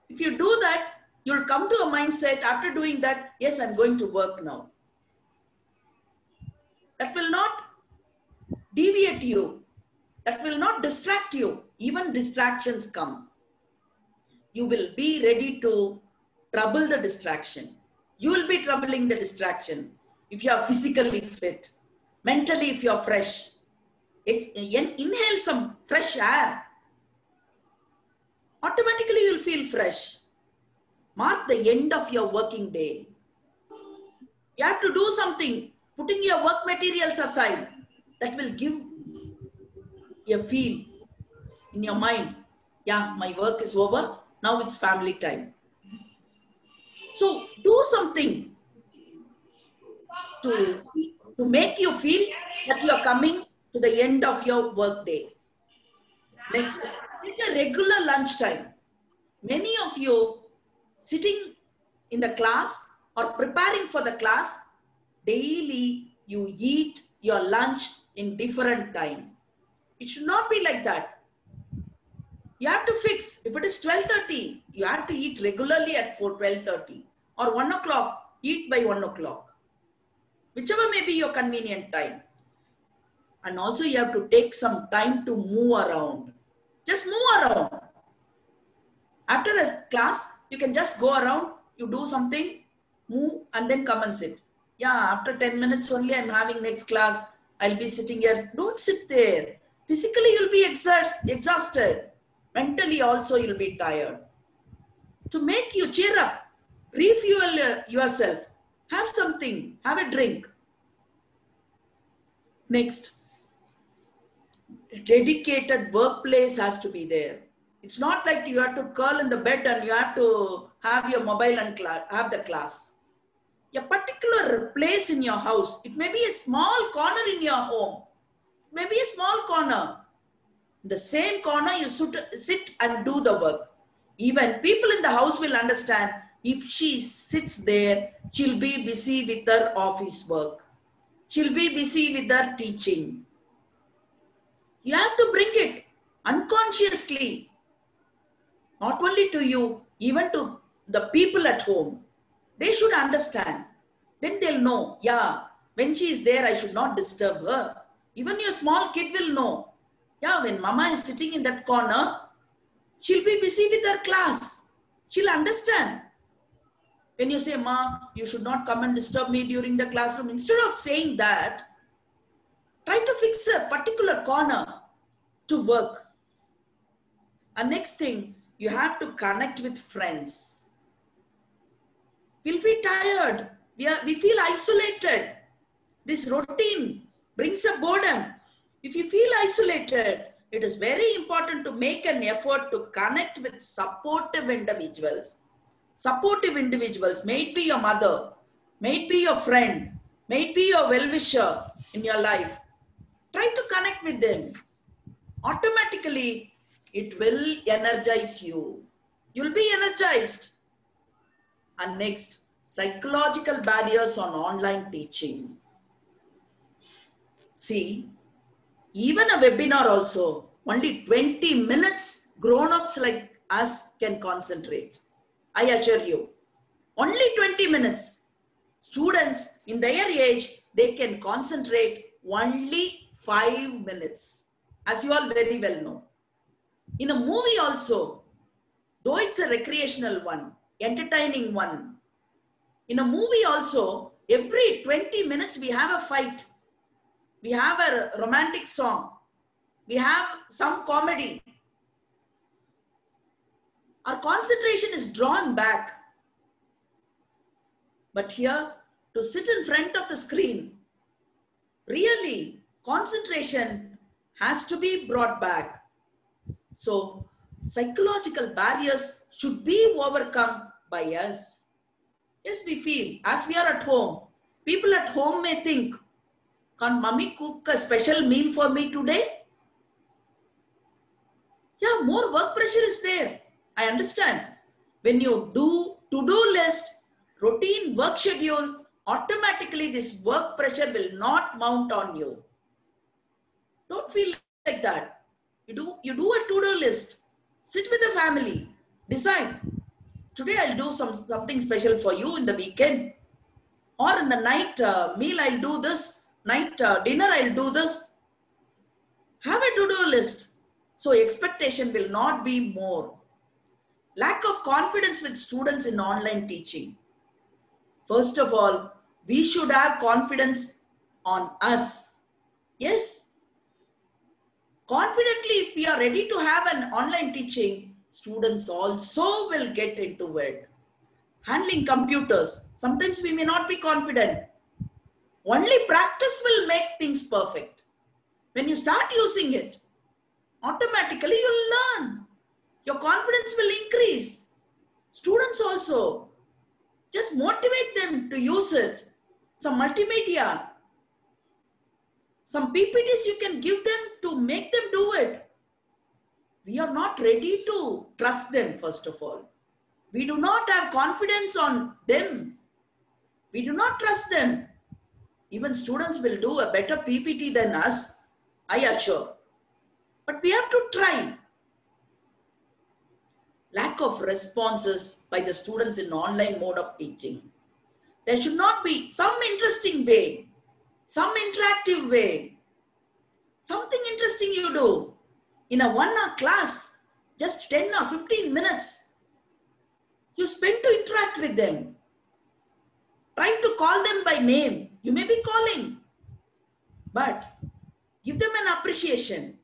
If you do that, you'll come to a mindset after doing that, yes, I'm going to work now. That will not deviate you. that will not distract you. Even distractions come. You will be ready to trouble the distraction. You will be troubling the distraction if you are physically fit. Mentally, if you are fresh. Inhale some fresh air. Automatically, you will feel fresh. Mark the end of your working day. You have to do something, putting your work materials aside. That will give a feel in your mind. Yeah, my work is over. Now it's family time. So do something to make you feel that you are coming to the end of your work day. Next, get a regular lunchtime. Many of you sitting in the class or preparing for the class, daily you eat your lunch in different time. It should not be like that. You have to fix. If it is 12:30, you have to eat regularly at 12:30 or 1 o'clock, eat by 1 o'clock. Whichever may be your convenient time. And also you have to take some time to move around. Just move around. After the class, you can just go around, you do something, move, and then come and sit. Yeah, after 10 minutes only, I'm having next class. I'll be sitting here. Don't sit there. Physically, you'll be exhausted. Mentally also, you'll be tired. To make you cheer up, refuel yourself. Have something. Have a drink. Next, a dedicated workplace has to be there. It's not like you have to curl in the bed and you have to have your mobile and have the class. A particular place in your house, it may be a small corner in your home, maybe a small corner. In the same corner, you sit and do the work. Even people in the house will understand if she sits there, she'll be busy with her office work. She'll be busy with her teaching. You have to bring it unconsciously. Not only to you, even to the people at home. They should understand. Then they'll know, yeah, when she is there, I should not disturb her. Even your small kid will know. Yeah, when mama is sitting in that corner, she'll be busy with her class. She'll understand. When you say, Ma, you should not come and disturb me during the classroom, instead of saying that, try to fix a particular corner to work. And next thing, you have to connect with friends. We'll be tired. We feel isolated. This routine brings a boredom. If you feel isolated, it is very important to make an effort to connect with supportive individuals. Supportive individuals, may it be your mother, may it be your friend, may it be your well-wisher in your life. Try to connect with them. Automatically, it will energize you. You'll be energized. And next, psychological barriers on online teaching. See, even a webinar also, only 20 minutes grown-ups like us can concentrate. I assure you, only 20 minutes. Students in their age, they can concentrate only 5 minutes, as you all very well know. In a movie also, though it's a recreational one, entertaining one, in a movie also, every 20 minutes we have a fight. We have a romantic song. We have some comedy. Our concentration is drawn back. But here, to sit in front of the screen, really, concentration has to be brought back. So, psychological barriers should be overcome by us. Yes, we feel, as we are at home, people at home may think, can mummy cook a special meal for me today? Yeah, more work pressure is there. I understand. When you do to-do list, routine work schedule, automatically this work pressure will not mount on you. Don't feel like that. You do a to-do list. Sit with the family. Decide. Today I'll do something special for you in the weekend. Or in the night meal I'll do this. Night dinner I'll do this. Have a to-do list. So expectation will not be more. Lack of confidence with students in online teaching. First of all, we should have confidence on us. Yes, confidently, if we are ready to have an online teaching, students also will get into it. Handling computers, sometimes we may not be confident. Only practice will make things perfect. When you start using it, automatically you'll learn. Your confidence will increase. Students also, just motivate them to use it. Some multimedia, some PPTs you can give them to make them do it. We are not ready to trust them, first of all. We do not have confidence on them. We do not trust them. Even students will do a better PPT than us, I assure. But we have to try. Lack of responses by the students in online mode of teaching. There should not be some interesting way, some interactive way, something interesting you do. In a 1 hour class, just 10 or 15 minutes, you spend to interact with them. Try to call them by name. You may be calling, but give them an appreciation.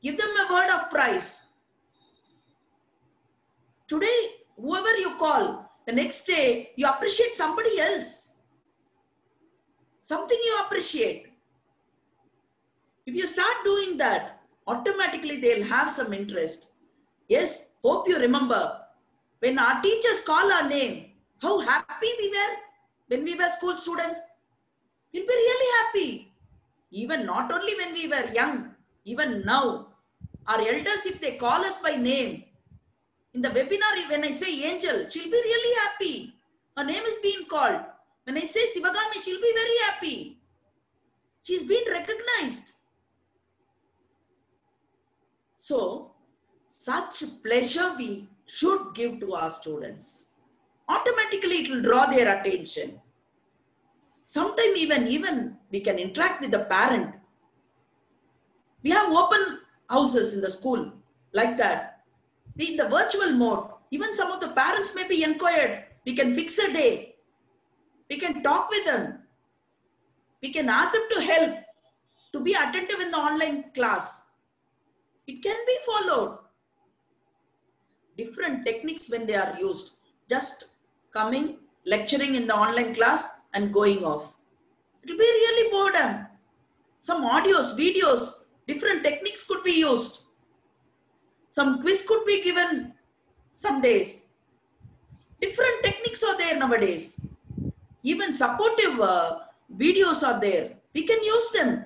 Give them a word of praise. Today, whoever you call, the next day, you appreciate somebody else. Something you appreciate. If you start doing that, automatically they'll have some interest. Yes, hope you remember when our teachers call our name, how happy we were when we were school students. We'll be really happy. Even not only when we were young, even now, our elders, if they call us by name, in the webinar, when I say Angel, she'll be really happy. Her name is being called. When I say Sivagami, she'll be very happy. She's been recognized. So, such pleasure we should give to our students. Automatically, it will draw their attention. Sometimes even we can interact with the parent. We have open houses in the school like that. We in the virtual mode, even some of the parents may be inquired. We can fix a day. We can talk with them. We can ask them to help, to be attentive in the online class. It can be followed. Different techniques when they are used. Just coming, lecturing in the online class and going off. It will be really boredom. Some audios, videos, different techniques could be used. Some quiz could be given some days. Different techniques are there nowadays. Even supportive videos are there. We can use them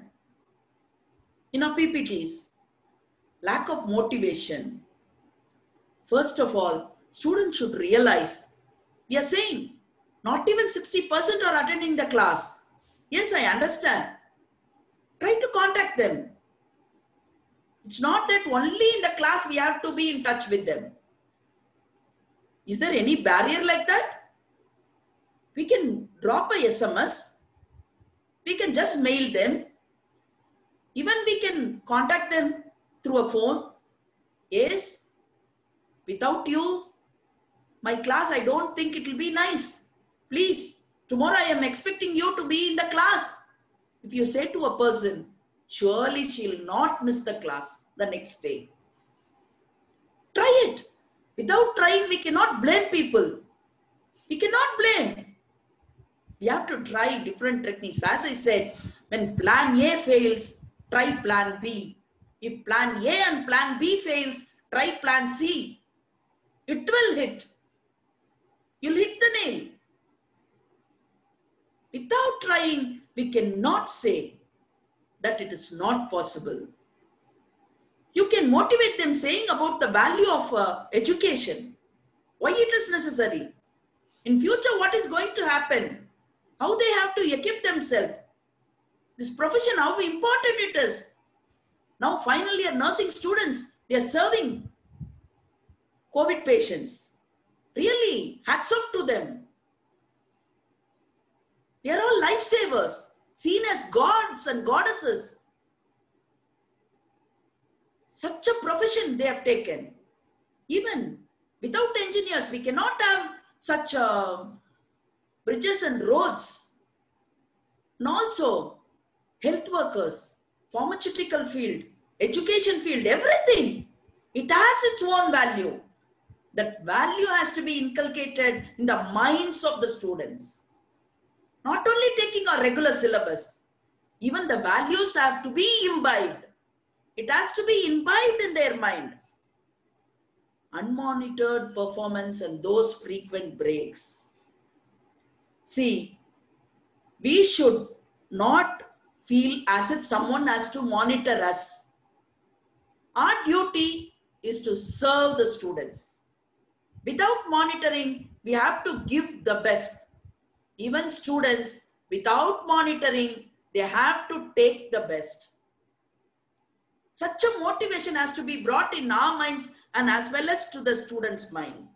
in our PPTs. Lack of motivation. First of all, students should realize, we are saying, not even 60% are attending the class. Yes, I understand. Try to contact them. It's not that only in the class we have to be in touch with them. Is there any barrier like that? We can drop a SMS. We can just mail them. Even we can contact them through a phone. Yes, without you, my class, I don't think it will be nice. Please, tomorrow I am expecting you to be in the class. If you say to a person, surely she will not miss the class the next day. Try it. Without trying, we cannot blame people. We cannot blame. We have to try different techniques. As I said, when plan A fails, try plan B. If plan A and plan B fails, try plan C. It will hit. You'll hit the nail. Without trying, we cannot say that it is not possible. You can motivate them saying about the value of education, why it is necessary. In future, what is going to happen? How they have to equip themselves. This profession, how important it is. Now finally, our nursing students, they are serving COVID patients. Really, hats off to them. They are all lifesavers, seen as gods and goddesses. Such a profession they have taken. Even without engineers, we cannot have such bridges and roads. And also health workers, pharmaceutical field, education field, everything. It has its own value. That value has to be inculcated in the minds of the students. Not only taking a regular syllabus, even the values have to be imbibed. It has to be imbibed in their mind. Unmonitored performance and those frequent breaks. See, we should not feel as if someone has to monitor us. Our duty is to serve the students. Without monitoring, we have to give the best. Even students, without monitoring, they have to take the best. Such a motivation has to be brought in our minds and as well as to the students' mind.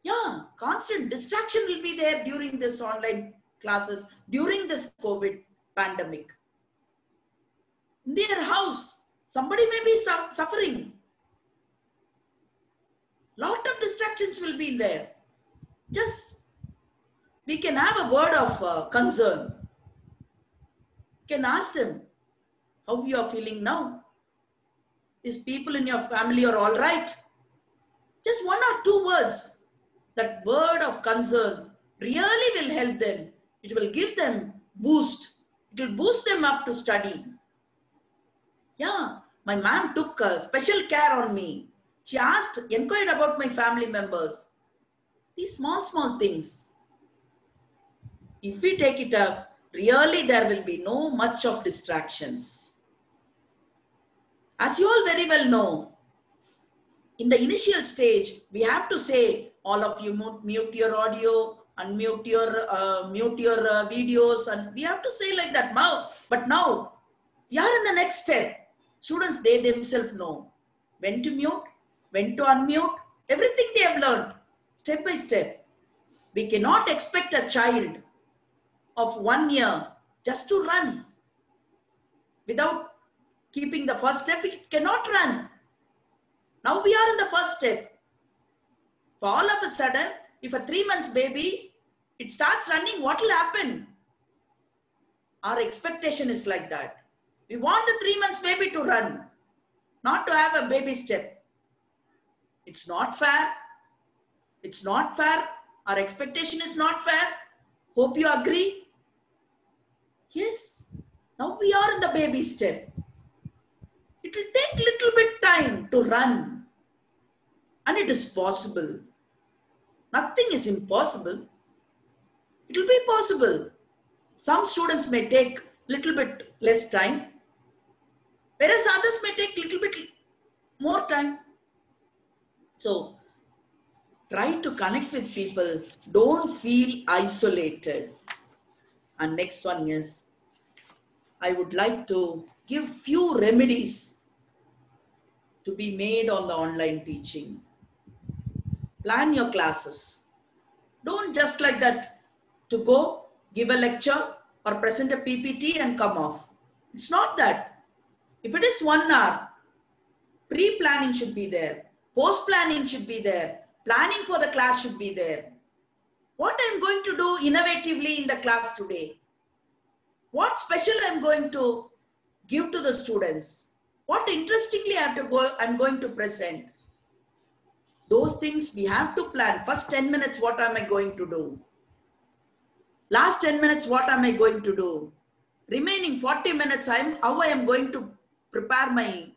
Yeah, constant distraction will be there during this online classes, during this COVID pandemic. In their house, somebody may be suffering. Lot of distractions will be there. Just, we can have a word of concern. You can ask them how you are feeling now. Is people in your family are all right? Just 1 or 2 words. That word of concern really will help them. It will give them boost. It will boost them up to study. Yeah, my ma'am took special care on me. She inquired about my family members. These small things. If we take it up, really there will be no much of distractions. As you all very well know, in the initial stage, we have to say, all of you mute your audio, unmute your mute your videos, and we have to say like that now. But now, we are in the next step. Students, they themselves know when to mute, when to unmute, everything they have learned, step by step. We cannot expect a child of 1 year just to run. Without keeping the first step, it cannot run. Now we are in the first step. For all of a sudden, if a 3 months baby, it starts running, what will happen? Our expectation is like that. We want the 3 months baby to run, not to have a baby step. It's not fair. It's not fair. Our expectation is not fair. Hope you agree. Yes. Now we are in the baby step. It will take little bit time to run. And it is possible. Nothing is impossible. It will be possible. Some students may take little bit less time, whereas others may take little bit more time. So, try to connect with people. Don't feel isolated. And next one is, I would like to give few remedies to be made on the online teaching. Plan your classes. Don't just like that to go, give a lecture or present a PPT and come off. It's not that. If it is 1 hour, pre-planning should be there. Post-planning should be there. Planning for the class should be there. What I'm going to do innovatively in the class today? What special I'm going to give to the students? What interestingly I'm going to present? Those things we have to plan. First 10 minutes, what am I going to do? Last 10 minutes, what am I going to do? Remaining 40 minutes, how I am going to prepare my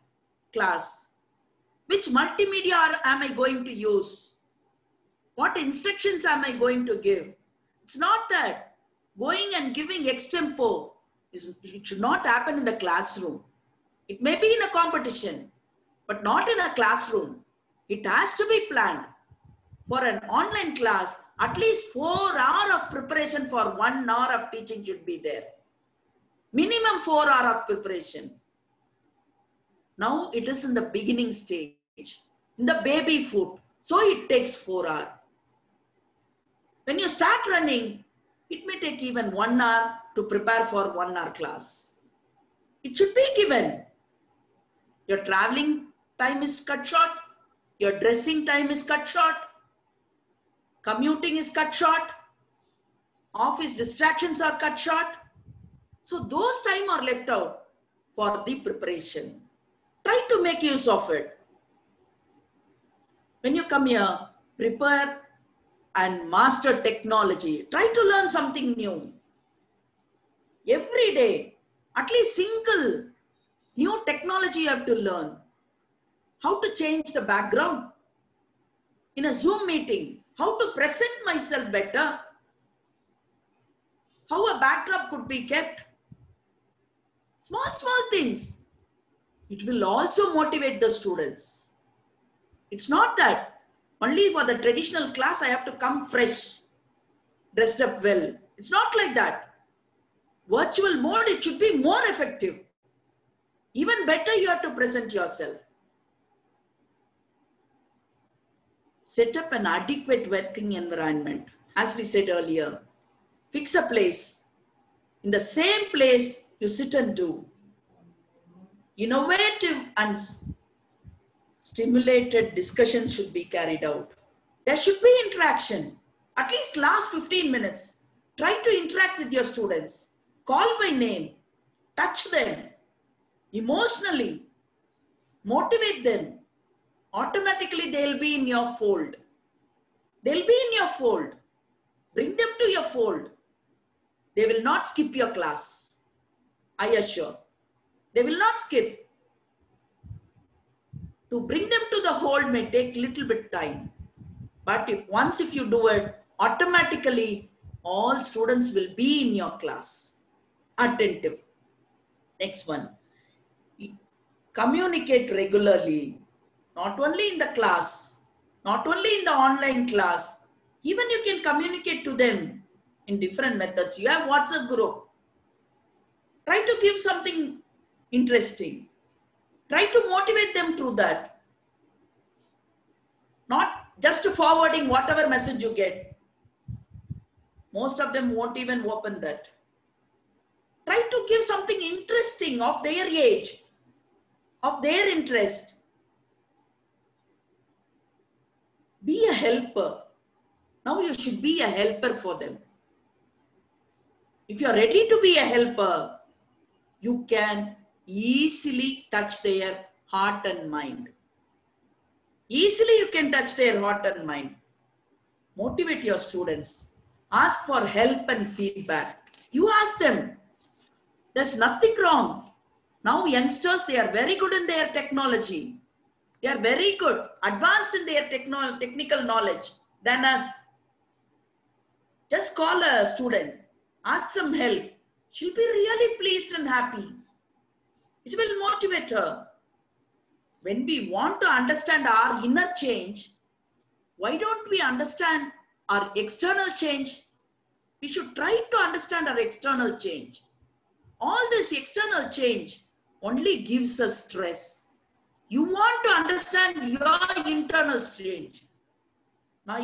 class. Which multimedia am I going to use? What instructions am I going to give? It's not that going and giving extempo, it should not happen in the classroom. It may be in a competition, but not in a classroom. It has to be planned. For an online class, at least 4 hours of preparation for 1 hour of teaching should be there. Minimum 4 hours of preparation. Now it is in the beginning stage, in the baby foot. So it takes 4 hours. When you start running, it may take even 1 hour to prepare for 1 hour class. It should be given. Your traveling time is cut short. Your dressing time is cut short. Commuting is cut short. Office distractions are cut short. So those time are left out for the preparation. Try to make use of it. When you come here, prepare and master technology. Try to learn something new. Every day, at least single new technology you have to learn. How to change the background in a Zoom meeting. How to present myself better. How a backdrop could be kept. Small things. It will also motivate the students. It's not that only for the traditional class I have to come fresh, dressed up well. It's not like that. Virtual mode, it should be more effective. Even better, you have to present yourself. Set up an adequate working environment. As we said earlier, fix a place. In the same place, you sit and do. Innovative and stimulated discussion should be carried out. There should be interaction. At least last 15 minutes. Try to interact with your students. Call by name. Touch them. Emotionally. Motivate them. Automatically they'll be in your fold. They'll be in your fold. Bring them to your fold. They will not skip your class. I assure. They will not skip. To bring them to the hold may take little bit time. But once you do it, automatically all students will be in your class. Attentive. Next one. Communicate regularly. Not only in the class, not only in the online class, even you can communicate to them in different methods. You have WhatsApp group. Try to give something interesting. Try to motivate them through that. Not just forwarding whatever message you get. Most of them won't even open that. Try to give something interesting of their age, of their interest. Be a helper. Now you should be a helper for them. If you are ready to be a helper, you can easily touch their heart and mind. Easily you can touch their heart and mind. Motivate your students. Ask for help and feedback. You ask them. There's nothing wrong. Now youngsters, they are very good in their technology. They are very good, advanced in their technical knowledge than us. Just call a student. Ask some help. She'll be really pleased and happy. It will motivate her. When we want to understand our inner change, why don't we understand our external change? We should try to understand our external change. All this external change only gives us stress. You want to understand your internal change. I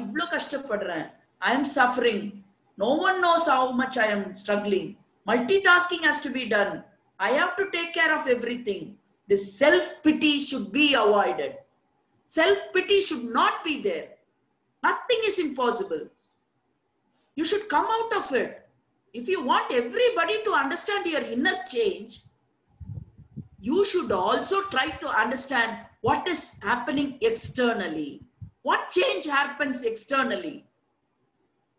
am suffering. No one knows how much I am struggling. Multitasking has to be done. I have to take care of everything. This self-pity should be avoided. Self-pity should not be there. Nothing is impossible. You should come out of it. If you want everybody to understand your inner change, you should also try to understand what is happening externally. What change happens externally?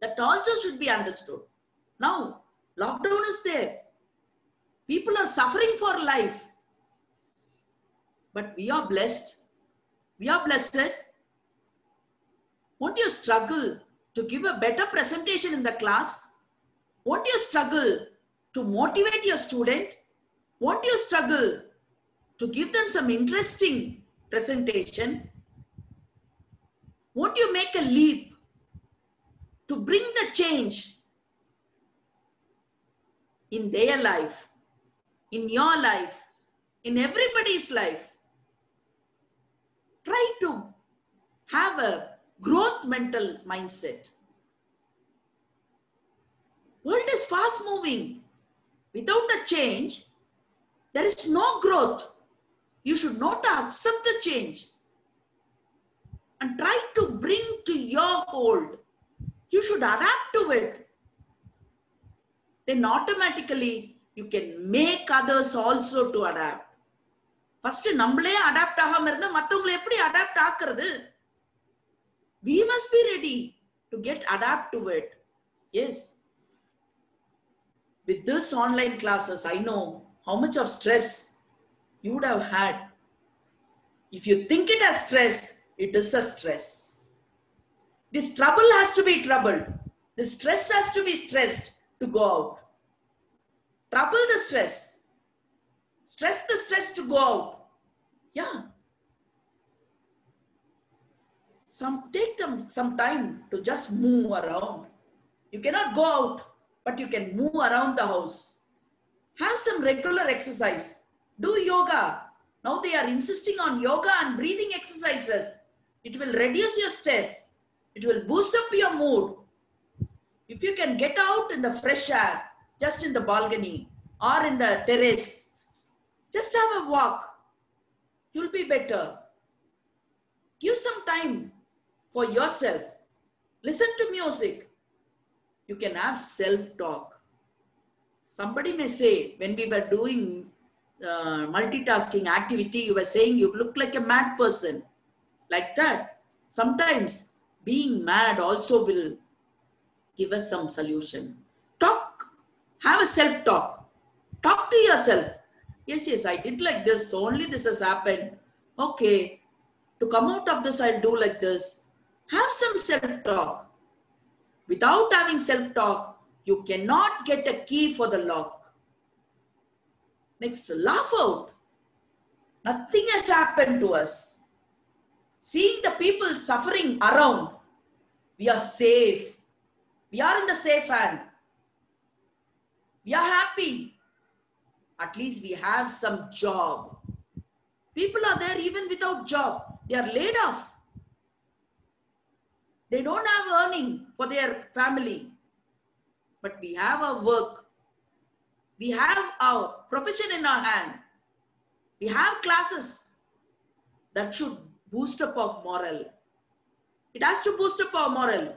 That also should be understood. Now, lockdown is there. People are suffering for life. But we are blessed. We are blessed. Won't you struggle to give a better presentation in the class? Won't you struggle to motivate your student? Won't you struggle to give them some interesting presentation? Won't you make a leap to bring the change in their life, in your life, in everybody's life? Try to have a growth mental mindset. World is fast moving. Without a change, there is no growth. You should know to accept the change and try to bring to your hold. You should adapt to it. Then automatically you can make others also to adapt. First, நம்மளே adapt ஆகாம இருந்தா மத்தவங்களை எப்படி adapt ஆக்குறது? We must be ready to get adapt to it. Yes. With this online classes, I know how much of stress you would have had. If you think it as stress, it is a stress. This trouble has to be troubled. This stress has to be stressed to go out. Trouble the stress. Stress the stress to go out. Yeah. Take some time to just move around. You cannot go out, but you can move around the house. Have some regular exercise. Do yoga. Now they are insisting on yoga and breathing exercises. It will reduce your stress. It will boost up your mood. If you can get out in the fresh air, just in the balcony or in the terrace, just have a walk. You'll be better. Give some time for yourself. Listen to music. You can have self-talk. Somebody may say, when we were doing multitasking activity, you were saying you look like a mad person. Like that. Sometimes being mad also will give us some solution. Talk. Have a self-talk. Talk to yourself. Yes, I did like this. Only this has happened. Okay. To come out of this, I'll do like this. Have some self-talk. Without having self-talk, you cannot get a key for the lock. Next, laugh out. Nothing has happened to us. Seeing the people suffering around, we are safe. We are in the safe hand. We are happy. At least we have some job. People are there even without job. They are laid off. They don't have earning for their family. But we have our work. We have our profession in our hand. We have classes that should boost up our morale. It has to boost up our morale.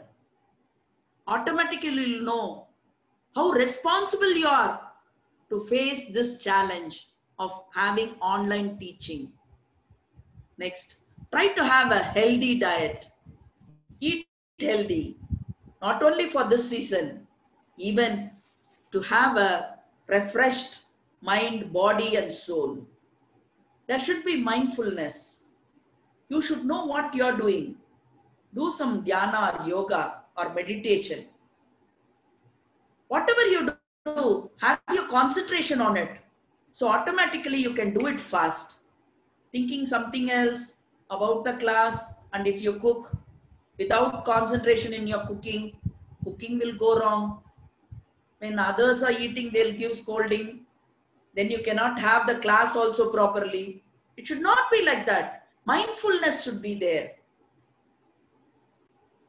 Automatically you'll know how responsible you are to face this challenge of having online teaching. Next, try to have a healthy diet. Eat healthy, not only for this season, even to have a refreshed mind, body, and soul. There should be mindfulness. You should know what you are doing. Do some dhyana or yoga or meditation. Whatever you do, have your concentration on it. So automatically you can do it fast. Thinking something else about the class, and if you cook without concentration in your cooking, cooking will go wrong. When others are eating, they'll give scolding. Then you cannot have the class also properly. It should not be like that. Mindfulness should be there.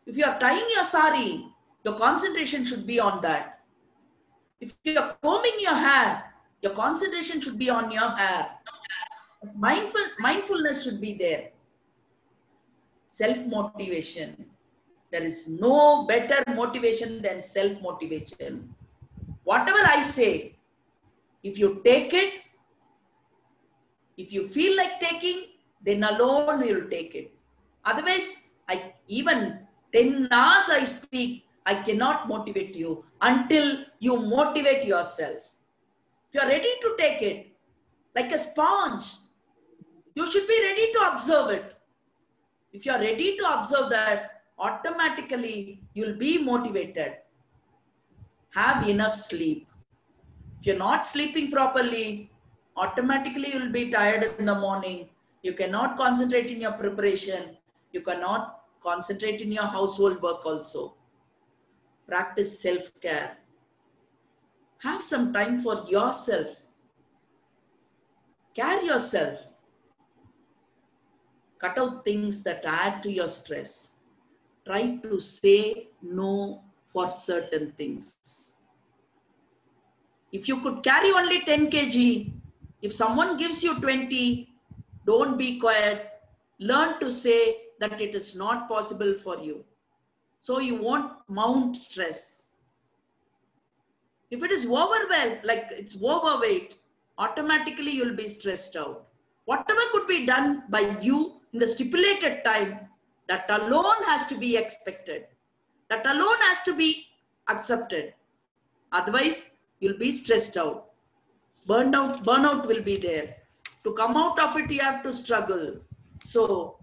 If you are tying your sari, your concentration should be on that. If you are combing your hair, your concentration should be on your hair. Mindfulness should be there. Self-motivation. There is no better motivation than self-motivation. Whatever I say, if you take it, if you feel like taking, then alone you will take it. Otherwise, even 10 hours I speak, I cannot motivate you until you motivate yourself. If you are ready to take it, like a sponge, you should be ready to observe it. If you are ready to observe that, automatically you'll be motivated. Have enough sleep. If you're not sleeping properly, automatically you'll be tired in the morning. You cannot concentrate in your preparation. You cannot concentrate in your household work also. Practice self-care. Have some time for yourself. Care yourself. Cut out things that add to your stress. Try to say no for certain things. If you could carry only 10 kg, if someone gives you 20, Don't be quiet. Learn to say that it is not possible for you. So you won't mount stress. If it is overwhelmed, like it's overweight, automatically you'll be stressed out. Whatever could be done by you in the stipulated time, that alone has to be expected. That alone has to be accepted. Otherwise, you'll be stressed out. Burnout will be there. To come out of it, you have to struggle. So,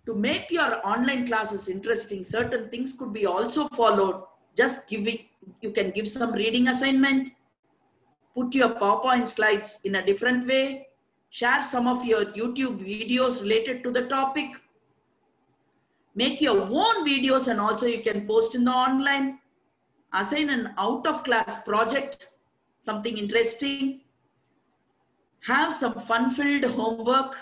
to make your online classes interesting, certain things could be also followed. Just you can give some reading assignment, put your PowerPoint slides in a different way, share some of your YouTube videos related to the topic, make your own videos and also you can post in the online, assign an out of class project, something interesting, have some fun-filled homework,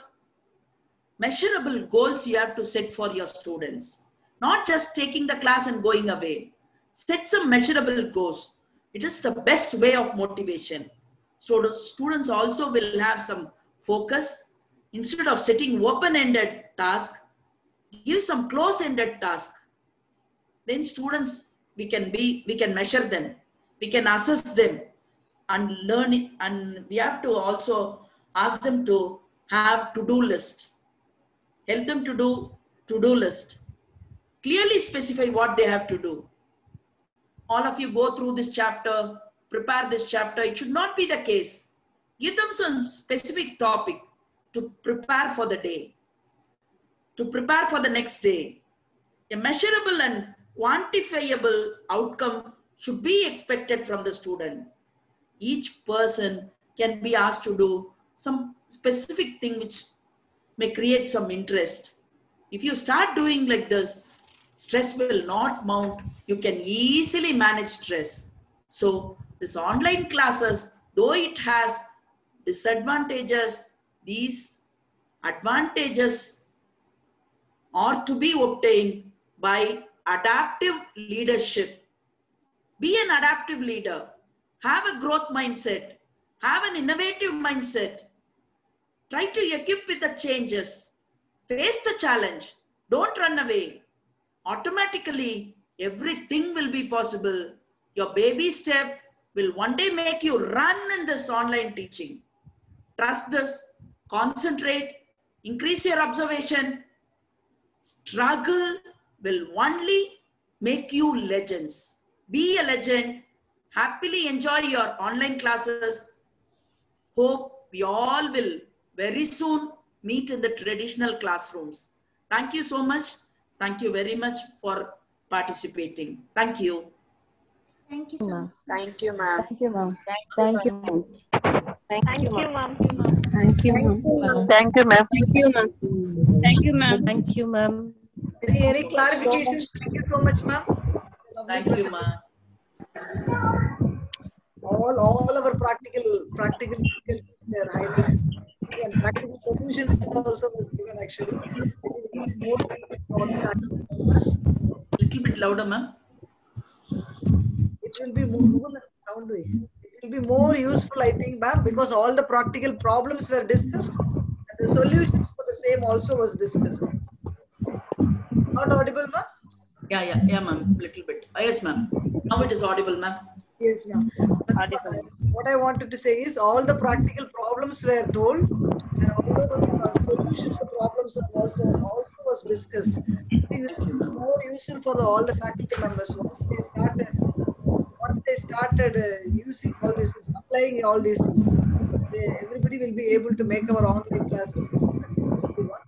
measurable goals you have to set for your students. Not just taking the class and going away. Set some measurable goals. It is the best way of motivation. Students also will have some focus. Instead of setting open-ended task, give some close-ended task. Then students, we can measure them. We can assess them and learn it. And we have to also ask them to have to-do list. Help them to do to-do list. Clearly specify what they have to do. All of you go through this chapter, prepare this chapter. It should not be the case. Give them some specific topic to prepare for the day, to prepare for the next day. A measurable and quantifiable outcome should be expected from the student. Each person can be asked to do some specific thing which may create some interest. If you start doing like this, stress will not mount. You can easily manage stress. So this online classes, though it has disadvantages, these advantages are to be obtained by adaptive leadership. Be an adaptive leader. Have a growth mindset. Have an innovative mindset. Try to equip with the changes. Face the challenge. Don't run away. Automatically, everything will be possible. Your baby step will one day make you run in this online teaching. Trust this. Concentrate. Increase your observation. Struggle will only make you legends. Be a legend. Happily enjoy your online classes. Hope we all will very soon meet in the traditional classrooms. Thank you so much. Thank you very much for participating. Thank you. Thank you so much. Thank you, ma'am. Thank you, ma'am. Thank you, ma'am. Thank you, ma'am. Thank you, ma'am. Thank you, ma'am. Thank you, ma'am. Thank you, ma'am. Thank you, ma'am. Any clarifications? Thank you so much, ma'am. Thank you, ma'am. All our practical difficulties were highlighted and practical solutions also was given actually. More Little bit louder, ma'am. it will be more sound way. It will be more useful, I think, ma'am, because all the practical problems were discussed and the solutions for the same also was discussed. Not audible, ma'am? Yeah, ma'am. Little bit. Yes, ma'am. Now it is audible, ma'am. Yes, ma'am. What I wanted to say is all the practical problems were told and all the solutions to problems are also was discussed. I think this is more useful for all the faculty members once they started using all these things, applying all these things. Everybody will be able to make our online classes a successful one.